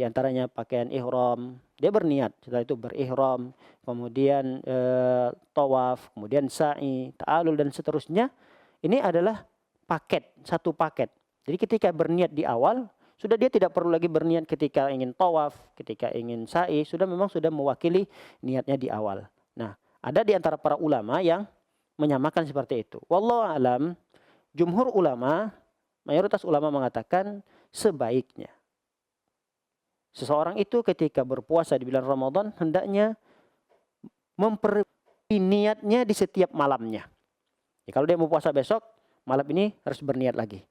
Di antaranya pakaian ihram, dia berniat, setelah itu berihram, kemudian tawaf, kemudian sa'i, ta'alul dan seterusnya. Ini adalah paket, satu paket. Jadi ketika berniat di awal, sudah dia tidak perlu lagi berniat ketika ingin tawaf, ketika ingin sa'i, memang sudah mewakili niatnya di awal. Nah, ada di antara para ulama yang menyamakan seperti itu. Wallahu alam, jumhur ulama, mayoritas ulama mengatakan sebaiknya seseorang itu ketika berpuasa di bulan Ramadan hendaknya memperbaiki niatnya di setiap malamnya. Ya, kalau dia mau puasa besok, malam ini harus berniat lagi.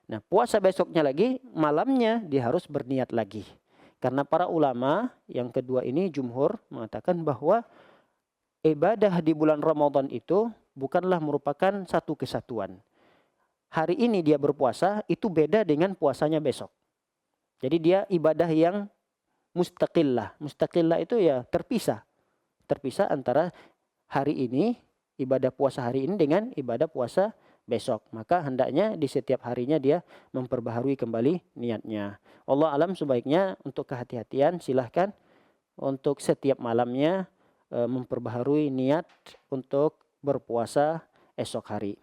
Nah, puasa besoknya lagi, malamnya dia harus berniat lagi. Karena para ulama yang kedua ini jumhur mengatakan bahwa ibadah di bulan Ramadan itu bukanlah merupakan satu kesatuan. Hari ini dia berpuasa itu beda dengan puasanya besok. Jadi dia ibadah yang mustaqillah. Mustaqillah itu ya terpisah. Terpisah antara hari ini, ibadah puasa hari ini dengan ibadah puasa besok. Maka hendaknya di setiap harinya dia memperbaharui kembali niatnya. Allah alam, sebaiknya untuk kehati-hatian silahkan untuk setiap malamnya memperbaharui niat untuk berpuasa esok hari.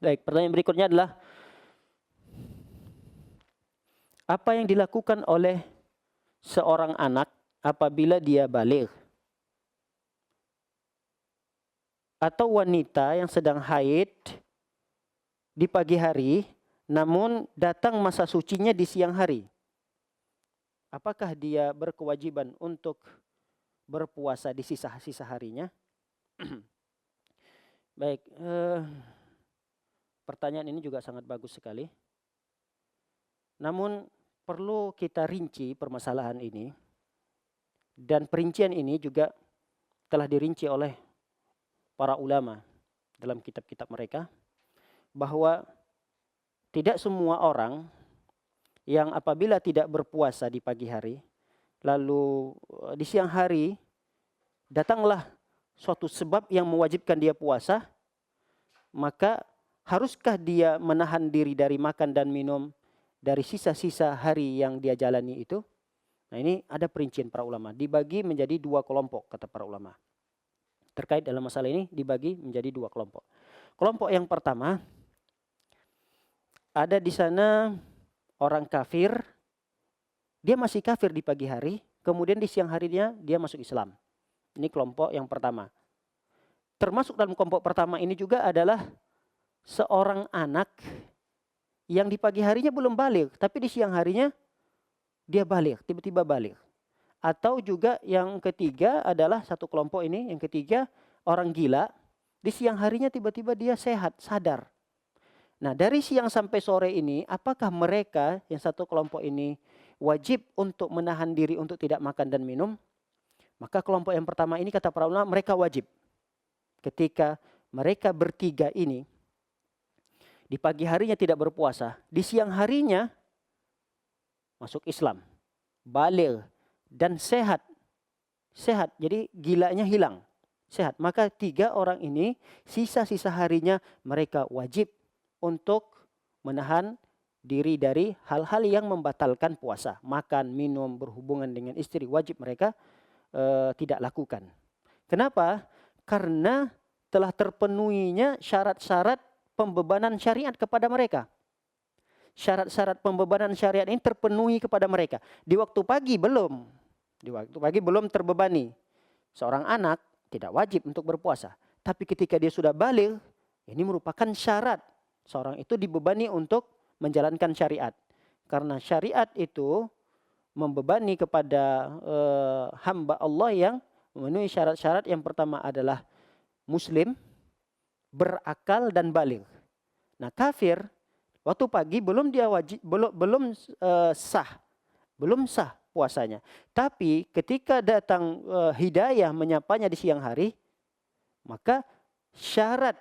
Baik, pertanyaan berikutnya adalah apa yang dilakukan oleh seorang anak apabila dia baligh? Atau wanita yang sedang haid di pagi hari, namun datang masa sucinya di siang hari. Apakah dia berkewajiban untuk berpuasa di sisa-sisa harinya? Baik, pertanyaan ini juga sangat bagus sekali. Namun perlu kita rinci permasalahan ini, dan perincian ini juga telah dirinci oleh para ulama dalam kitab-kitab mereka, bahwa tidak semua orang yang apabila tidak berpuasa di pagi hari, lalu di siang hari datanglah suatu sebab yang mewajibkan dia puasa, maka haruskah dia menahan diri dari makan dan minum dari sisa-sisa hari yang dia jalani itu? Nah, ini ada perincian para ulama. Dibagi menjadi dua kelompok, kata para ulama. Terkait dalam masalah ini dibagi menjadi dua kelompok. Kelompok yang pertama, ada di sana orang kafir, dia masih kafir di pagi hari, kemudian di siang harinya dia masuk Islam. Ini kelompok yang pertama. Termasuk dalam kelompok pertama ini juga adalah seorang anak yang di pagi harinya belum baligh, tapi di siang harinya dia baligh, tiba-tiba baligh. Atau juga yang ketiga adalah satu kelompok ini, yang ketiga orang gila, di siang harinya tiba-tiba dia sehat, sadar. Nah, dari siang sampai sore ini, apakah mereka yang satu kelompok ini wajib untuk menahan diri untuk tidak makan dan minum? Maka kelompok yang pertama ini kata para ulama, mereka wajib. Ketika mereka bertiga ini di pagi harinya tidak berpuasa, di siang harinya masuk Islam, baligh dan sehat. Sehat, jadi gilanya hilang, sehat. Maka tiga orang ini sisa-sisa harinya mereka wajib untuk menahan diri dari hal-hal yang membatalkan puasa. Makan, minum, berhubungan dengan istri wajib mereka tidak lakukan. Kenapa? Karena telah terpenuhinya syarat-syarat pembebanan syariat kepada mereka. Syarat-syarat pembebanan syariat ini terpenuhi kepada mereka. Di waktu pagi belum. Di waktu pagi belum terbebani. Seorang anak tidak wajib untuk berpuasa. Tapi ketika dia sudah baligh, ini merupakan syarat. Seorang itu dibebani untuk menjalankan syariat. Karena syariat itu membebani kepada hamba Allah yang memenuhi syarat-syarat. Yang pertama adalah muslim, berakal dan baligh. Nah, kafir waktu pagi belum dia wajib, belum sah puasanya. Tapi ketika datang hidayah menyapanya di siang hari, maka syarat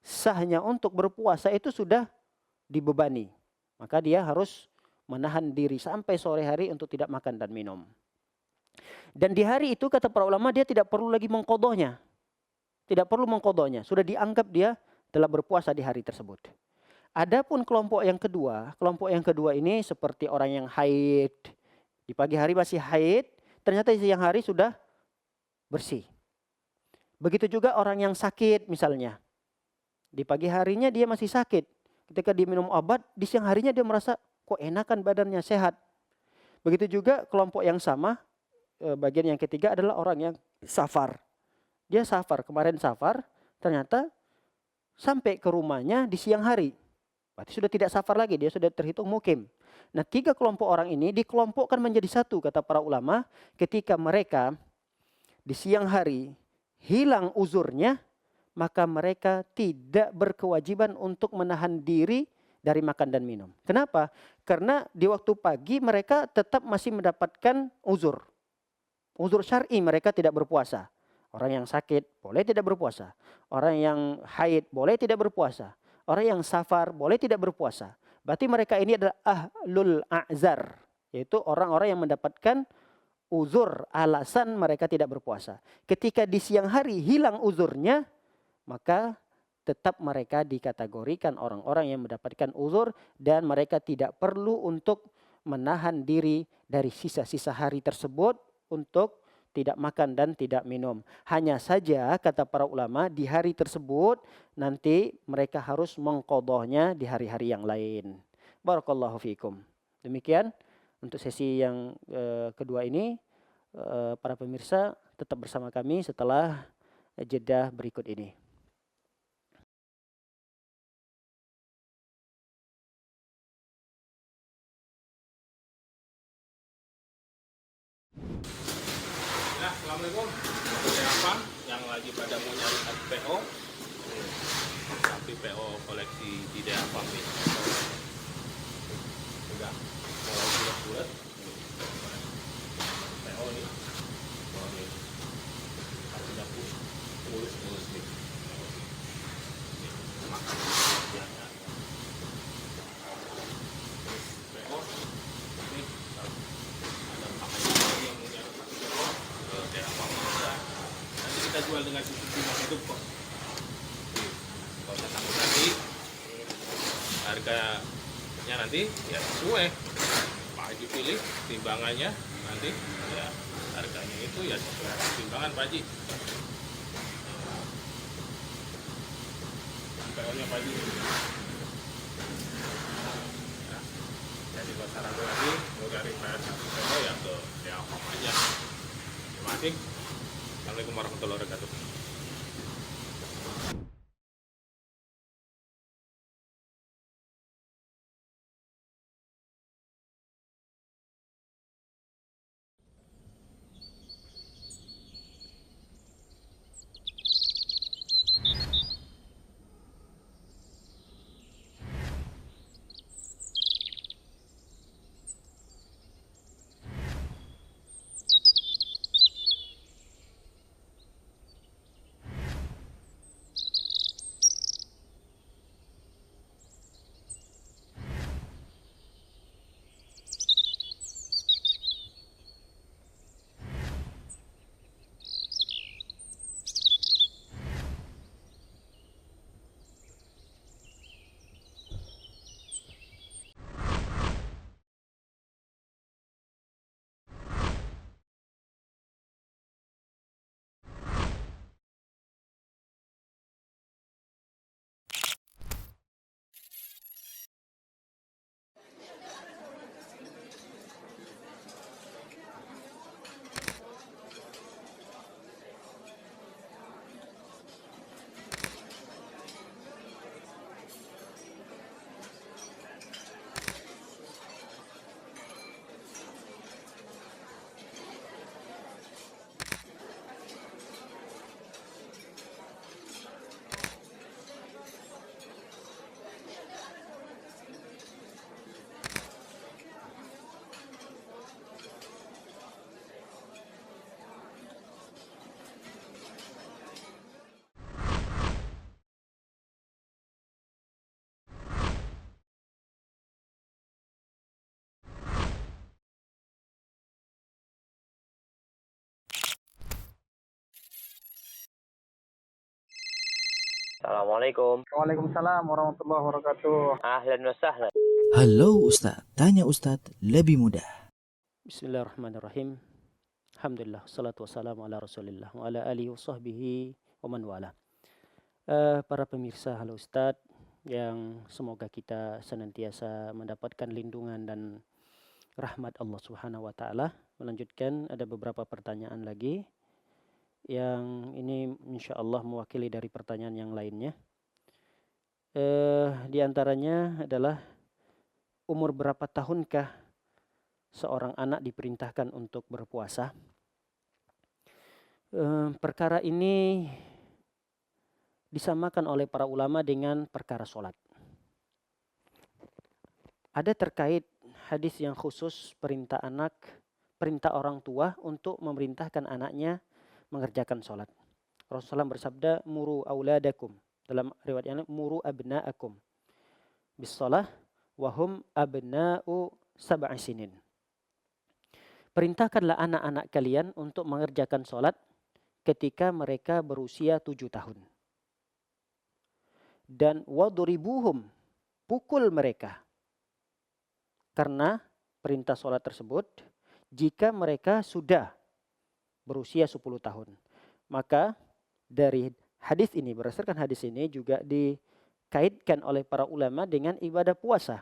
sahnya untuk berpuasa itu sudah dibebani. Maka dia harus menahan diri sampai sore hari untuk tidak makan dan minum. Dan di hari itu kata para ulama dia tidak perlu lagi mengqadhahnya. Tidak perlu mengqadhahnya, sudah dianggap dia telah berpuasa di hari tersebut. Adapun kelompok yang kedua ini seperti orang yang haid, Di pagi hari masih haid, ternyata di siang hari sudah bersih. Begitu juga orang yang sakit misalnya. Di pagi harinya dia masih sakit. Ketika dia minum obat, di siang harinya dia merasa kok enakan badannya, sehat. Begitu juga kelompok yang sama, bagian yang ketiga adalah orang yang safar. Dia safar, kemarin safar, ternyata sampai ke rumahnya di siang hari. Berarti sudah tidak safar lagi, dia sudah terhitung mukim. Nah, 3 kelompok orang ini dikelompokkan menjadi satu, kata para ulama, ketika mereka di siang hari hilang uzurnya, maka mereka tidak berkewajiban untuk menahan diri dari makan dan minum. Kenapa? Karena di waktu pagi mereka tetap masih mendapatkan uzur. Uzur syar'i, mereka tidak berpuasa. Orang yang sakit boleh tidak berpuasa. Orang yang haid boleh tidak berpuasa. Orang yang safar boleh tidak berpuasa. Berarti mereka ini adalah ahlul a'zar, yaitu orang-orang yang mendapatkan uzur, alasan mereka tidak berpuasa. Ketika di siang hari hilang uzurnya, maka tetap mereka dikategorikan orang-orang yang mendapatkan uzur dan mereka tidak perlu untuk menahan diri dari sisa-sisa hari tersebut untuk tidak makan dan tidak minum. Hanya saja kata para ulama di hari tersebut nanti mereka harus mengqadhahnya di hari-hari yang lain. Barakallahu fiikum. Demikian untuk sesi yang kedua ini. Para pemirsa tetap bersama kami setelah jeda berikut ini. Nah, assalamualaikum. Siapa yang lagi pada mau nyari PO? Tapi PO koleksi di Deapa nih. Udah mulai bulat-bulat. PO nih. Oh, nih. Artinya mulus-mulus nih. Makan ya. PO ini ada pakai yang mau nyari PO. Deapa bisa. Nanti kita jual dengan sistem timah hidup kok. Kalau usah takut nanti harganya nanti ya sesuai Pak Haji pilih timbangannya nanti ya harganya itu ya sesuai timbangan Pak Haji. PO-nya Pak Haji. Ya. Jadi kalau saran lagi mau cari PO ya ke Deapa aja. Terima kasih. Assalamualaikum warahmatullahi wabarakatuh. Assalamualaikum. Waalaikumsalam warahmatullahi wabarakatuh. Ahlan wa sahlan. Halo Ustadz, tanya Ustadz lebih mudah. Bismillahirrahmanirrahim. Alhamdulillah, salatu wassalamu ala rasulillah wa ala alihi wa sahbihi wa man wala. Para pemirsa Halo Ustadz, yang semoga kita senantiasa mendapatkan lindungan dan rahmat Allah Subhanahu wa taala. Melanjutkan, ada beberapa pertanyaan lagi yang ini insya Allah mewakili dari pertanyaan yang lainnya. Di antaranya adalah umur berapa tahunkah seorang anak diperintahkan untuk berpuasa? Perkara ini disamakan oleh para ulama dengan perkara sholat. Ada terkait hadis yang khusus perintah orang tua untuk memerintahkan anaknya mengerjakan sholat. Rasulullah bersabda, muru auladakum, dalam riwayat yang lain, muru abna'akum bis-shalah wahum abna'u sab'a sinin. Perintahkanlah anak-anak kalian untuk mengerjakan sholat ketika mereka berusia 7 tahun. Dan waduribuhum, pukul mereka. Karena perintah sholat tersebut, jika mereka sudah berusia 10 tahun. Maka dari hadis ini, berdasarkan hadis ini juga dikaitkan oleh para ulama dengan ibadah puasa.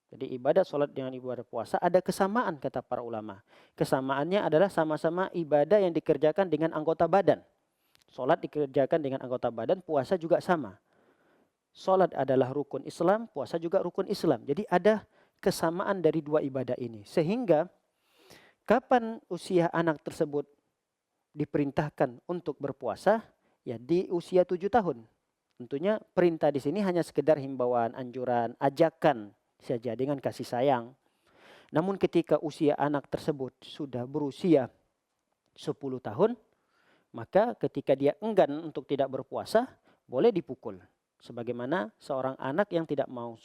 Jadi ibadah sholat dengan ibadah puasa ada kesamaan kata para ulama. Kesamaannya adalah sama-sama ibadah yang dikerjakan dengan anggota badan. Sholat dikerjakan dengan anggota badan, puasa juga sama. Sholat adalah rukun Islam, puasa juga rukun Islam. Jadi ada kesamaan dari dua ibadah ini. Sehingga kapan usia anak tersebut diperintahkan untuk berpuasa? Ya di usia 7 tahun. Tentunya perintah di sini hanya sekedar himbauan, anjuran, ajakan saja dengan kasih sayang. Namun ketika usia anak tersebut sudah berusia 10 tahun, maka ketika dia enggan untuk tidak berpuasa, boleh dipukul. Sebagaimana seorang anak yang tidak mau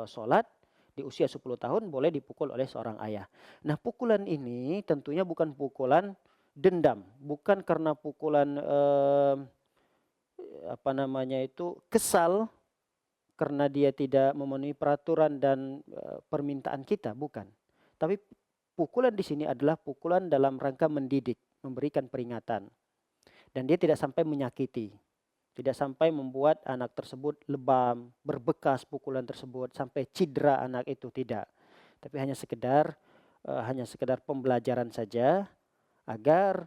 sholat di usia 10 tahun boleh dipukul oleh seorang ayah. Nah, pukulan ini tentunya bukan pukulan dendam, bukan karena pukulan kesal karena dia tidak memenuhi peraturan dan permintaan kita, bukan. Tapi pukulan di sini adalah pukulan dalam rangka mendidik, memberikan peringatan. Dan dia tidak sampai menyakiti. Tidak sampai membuat anak tersebut lebam, berbekas pukulan tersebut, sampai cedera anak itu, tidak. Tapi hanya sekedar pembelajaran saja, agar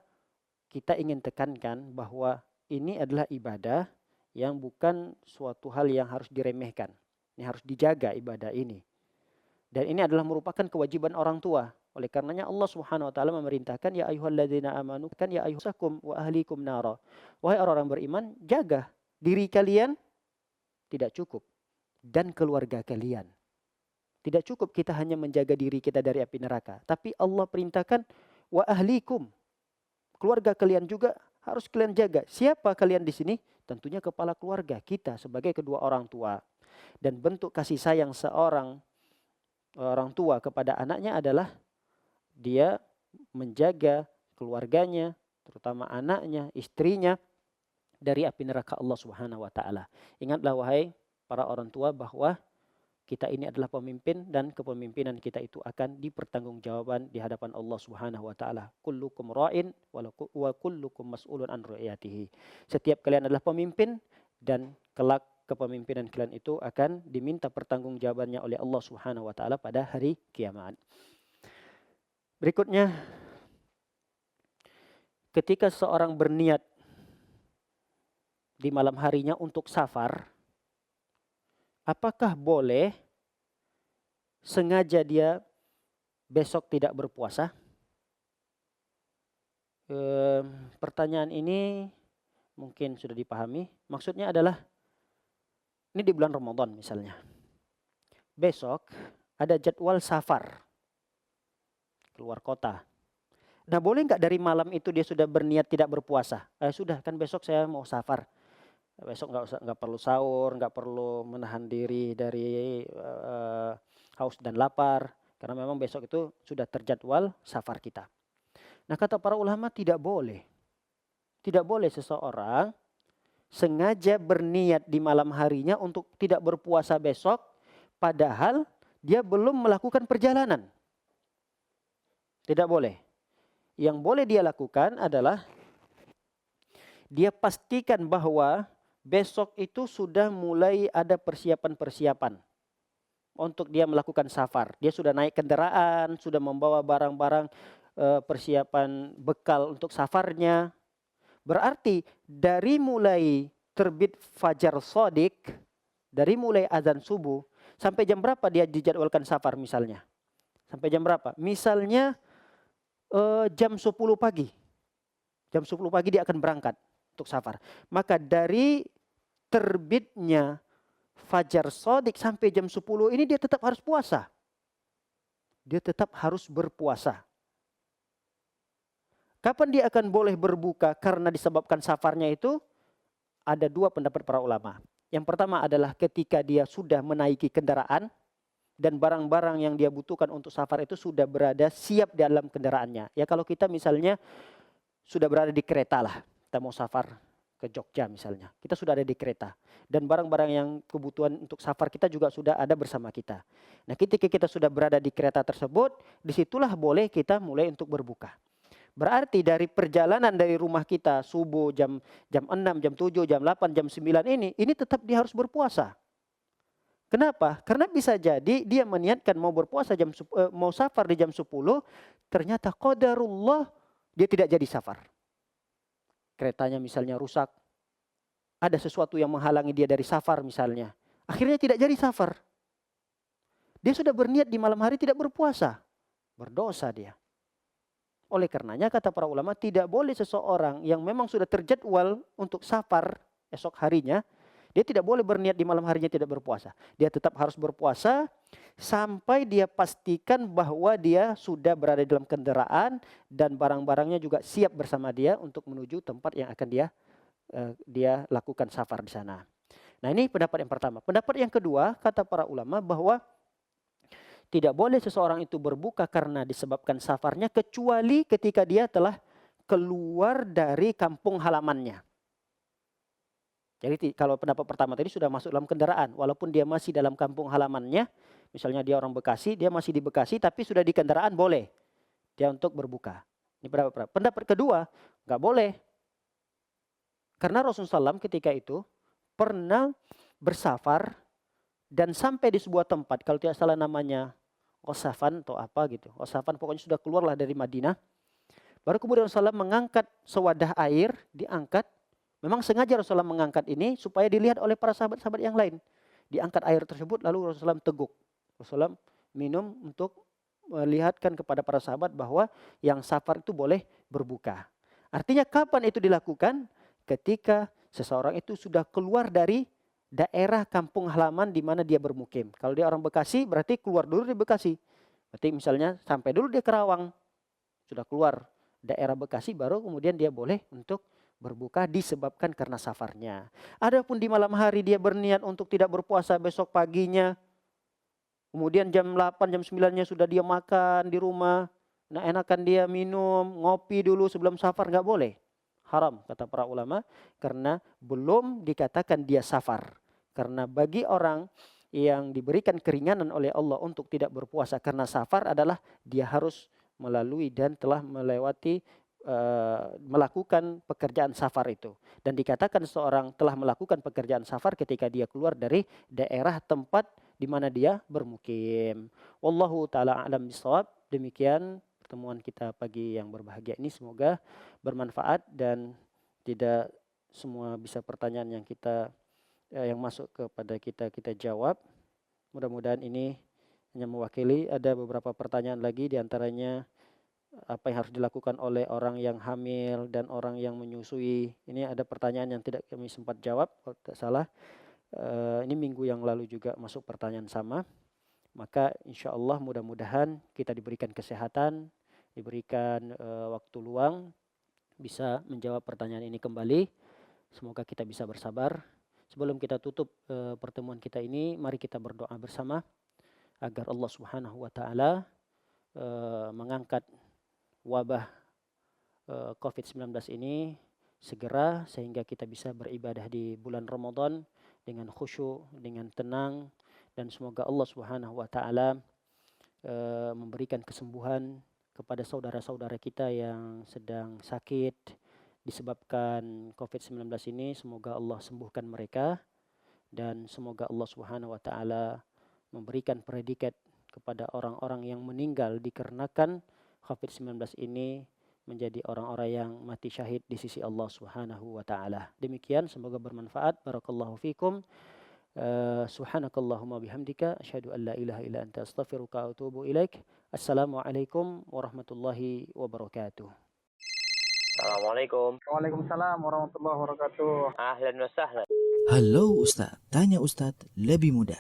kita ingin tekankan bahwa ini adalah ibadah yang bukan suatu hal yang harus diremehkan. Ini harus dijaga ibadah ini. Dan ini adalah merupakan kewajiban orang tua. Oleh karenanya Allah Subhanahu wa taala memerintahkan, ya ayyuhalladzina amanu, kan ya ayyuhasakum wa ahlikum nara. Wahai orang-orang beriman, jaga diri kalian tidak cukup dan keluarga kalian. Tidak cukup kita hanya menjaga diri kita dari api neraka, tapi Allah perintahkan wa ahlikum. Keluarga kalian juga harus kalian jaga. Siapa kalian di sini? Tentunya kepala keluarga kita sebagai kedua orang tua. Dan bentuk kasih sayang seorang orang tua kepada anaknya adalah dia menjaga keluarganya, terutama anaknya, istrinya, dari api neraka Allah Subhanahu wa taala. Ingatlah wahai para orang tua bahwa kita ini adalah pemimpin dan kepemimpinan kita itu akan dipertanggungjawabkan di hadapan Allah Subhanahu wa taala. Kullukum ra'in wa kullukum mas'ulun an ra'iyatihi. Setiap kalian adalah pemimpin dan kelak kepemimpinan kalian itu akan diminta pertanggungjawabannya oleh Allah Subhanahu wa taala pada hari kiamat. Berikutnya, ketika seorang berniat di malam harinya untuk safar, apakah boleh sengaja dia besok tidak berpuasa? Pertanyaan ini mungkin sudah dipahami. Maksudnya adalah, ini di bulan Ramadan misalnya. Besok ada jadwal safar, keluar kota. Nah, boleh nggak dari malam itu dia sudah berniat tidak berpuasa? Sudah, kan besok saya mau safar. Besok nggak perlu sahur, nggak perlu menahan diri dari haus dan lapar, karena memang besok itu sudah terjadwal safar kita. Nah, kata para ulama tidak boleh seseorang sengaja berniat di malam harinya untuk tidak berpuasa besok, padahal dia belum melakukan perjalanan. Tidak boleh. Yang boleh dia lakukan adalah dia pastikan bahwa besok itu sudah mulai ada persiapan-persiapan untuk dia melakukan safar. Dia sudah naik kendaraan, sudah membawa barang-barang persiapan bekal untuk safarnya. Berarti dari mulai terbit fajar shadiq, dari mulai azan subuh, sampai jam berapa dia dijadwalkan safar misalnya? Sampai jam berapa? Misalnya jam 10 pagi. Jam 10 pagi dia akan berangkat untuk safar. Maka dari terbitnya fajar shadiq sampai jam 10 ini dia tetap harus puasa. Dia tetap harus berpuasa. Kapan dia akan boleh berbuka karena disebabkan safarnya itu? Ada dua pendapat para ulama. Yang pertama adalah ketika dia sudah menaiki kendaraan dan barang-barang yang dia butuhkan untuk safar itu sudah berada siap di dalam kendaraannya. Ya kalau kita misalnya sudah berada di kereta lah, kita mau safar ke Jogja misalnya. Kita sudah ada di kereta. Dan barang-barang yang kebutuhan untuk safar kita juga sudah ada bersama kita. Nah ketika kita sudah berada di kereta tersebut, disitulah boleh kita mulai untuk berbuka. Berarti dari perjalanan dari rumah kita subuh jam 6, jam 7, jam 8, jam 9 ini tetap dia harus berpuasa. Kenapa? Karena bisa jadi dia meniatkan mau berpuasa mau safar di jam 10, ternyata qadarullah dia tidak jadi safar. Keretanya misalnya rusak. Ada sesuatu yang menghalangi dia dari safar misalnya. Akhirnya tidak jadi safar. Dia sudah berniat di malam hari tidak berpuasa. Berdosa dia. Oleh karenanya kata para ulama tidak boleh seseorang yang memang sudah terjadwal untuk safar esok harinya, dia tidak boleh berniat di malam harinya tidak berpuasa. Dia tetap harus berpuasa sampai dia pastikan bahwa dia sudah berada dalam kendaraan dan barang-barangnya juga siap bersama dia untuk menuju tempat yang akan dia lakukan safar di sana. Nah ini pendapat yang pertama. Pendapat yang kedua kata para ulama bahwa tidak boleh seseorang itu berbuka karena disebabkan safarnya kecuali ketika dia telah keluar dari kampung halamannya. Jadi kalau pendapat pertama tadi sudah masuk dalam kendaraan, walaupun dia masih dalam kampung halamannya, misalnya dia orang Bekasi, dia masih di Bekasi tapi sudah di kendaraan boleh dia untuk berbuka. Ini pendapat kedua, nggak boleh. Karena Rasulullah SAW ketika itu pernah bersafar dan sampai di sebuah tempat, kalau tidak salah namanya Osafan atau apa gitu. Osafan pokoknya sudah keluarlah dari Madinah. Baru kemudian Rasulullah mengangkat sewadah air, diangkat. Memang sengaja Rasulullah mengangkat ini supaya dilihat oleh para sahabat-sahabat yang lain. Diangkat air tersebut lalu Rasulullah teguk. Rasulullah minum untuk melihatkan kepada para sahabat bahwa yang safar itu boleh berbuka. Artinya kapan itu dilakukan? Ketika seseorang itu sudah keluar dari daerah kampung halaman di mana dia bermukim. Kalau dia orang Bekasi berarti keluar dulu di Bekasi. Berarti misalnya sampai dulu dia Kerawang. Sudah keluar daerah Bekasi baru kemudian dia boleh untuk berbuka disebabkan karena safarnya. Adapun di malam hari dia berniat untuk tidak berpuasa besok paginya. Kemudian jam 8, jam 9-nya sudah dia makan di rumah. Nah enakan dia minum, ngopi dulu sebelum safar nggak boleh. Haram kata para ulama karena belum dikatakan dia safar. Karena bagi orang yang diberikan keringanan oleh Allah untuk tidak berpuasa karena safar adalah dia harus melalui dan telah melewati melakukan pekerjaan safar itu. Dan dikatakan seorang telah melakukan pekerjaan safar ketika dia keluar dari daerah tempat di mana dia bermukim. Wallahu ta'ala a'lam bishawab. Demikian pertemuan kita pagi yang berbahagia ini semoga bermanfaat dan tidak semua bisa pertanyaan yang masuk kepada kita jawab. Mudah-mudahan ini hanya mewakili. Ada beberapa pertanyaan lagi diantaranya apa yang harus dilakukan oleh orang yang hamil dan orang yang menyusui. Ini ada pertanyaan yang tidak kami sempat jawab kalau tidak salah. Ini minggu yang lalu juga masuk pertanyaan sama. Maka insya Allah mudah-mudahan kita diberikan kesehatan, diberikan waktu luang, bisa menjawab pertanyaan ini kembali. Semoga kita bisa bersabar. Sebelum kita tutup pertemuan kita ini, mari kita berdoa bersama agar Allah Subhanahu wa taala mengangkat wabah COVID-19 ini segera sehingga kita bisa beribadah di bulan Ramadan dengan khusyuk, dengan tenang dan semoga Allah Subhanahu wa taala memberikan kesembuhan kepada saudara-saudara kita yang sedang sakit disebabkan COVID-19 ini. Semoga Allah sembuhkan mereka dan semoga Allah Subhanahu wa taala memberikan predikat kepada orang-orang yang meninggal dikarenakan COVID-19 ini menjadi orang-orang yang mati syahid di sisi Allah Subhanahu wa taala. Demikian, semoga bermanfaat. Barakallahu fikum. Subhanakallahumma bihamdika asyhadu an la ilaha illa anta astaghfiruka wa atubu ilaik. Assalamualaikum warahmatullahi wabarakatuh. Assalamualaikum. Waalaikumsalam warahmatullahi wabarakatuh. Ahlan wa sahlan. Halo Ustadz, tanya Ustadz lebih mudah.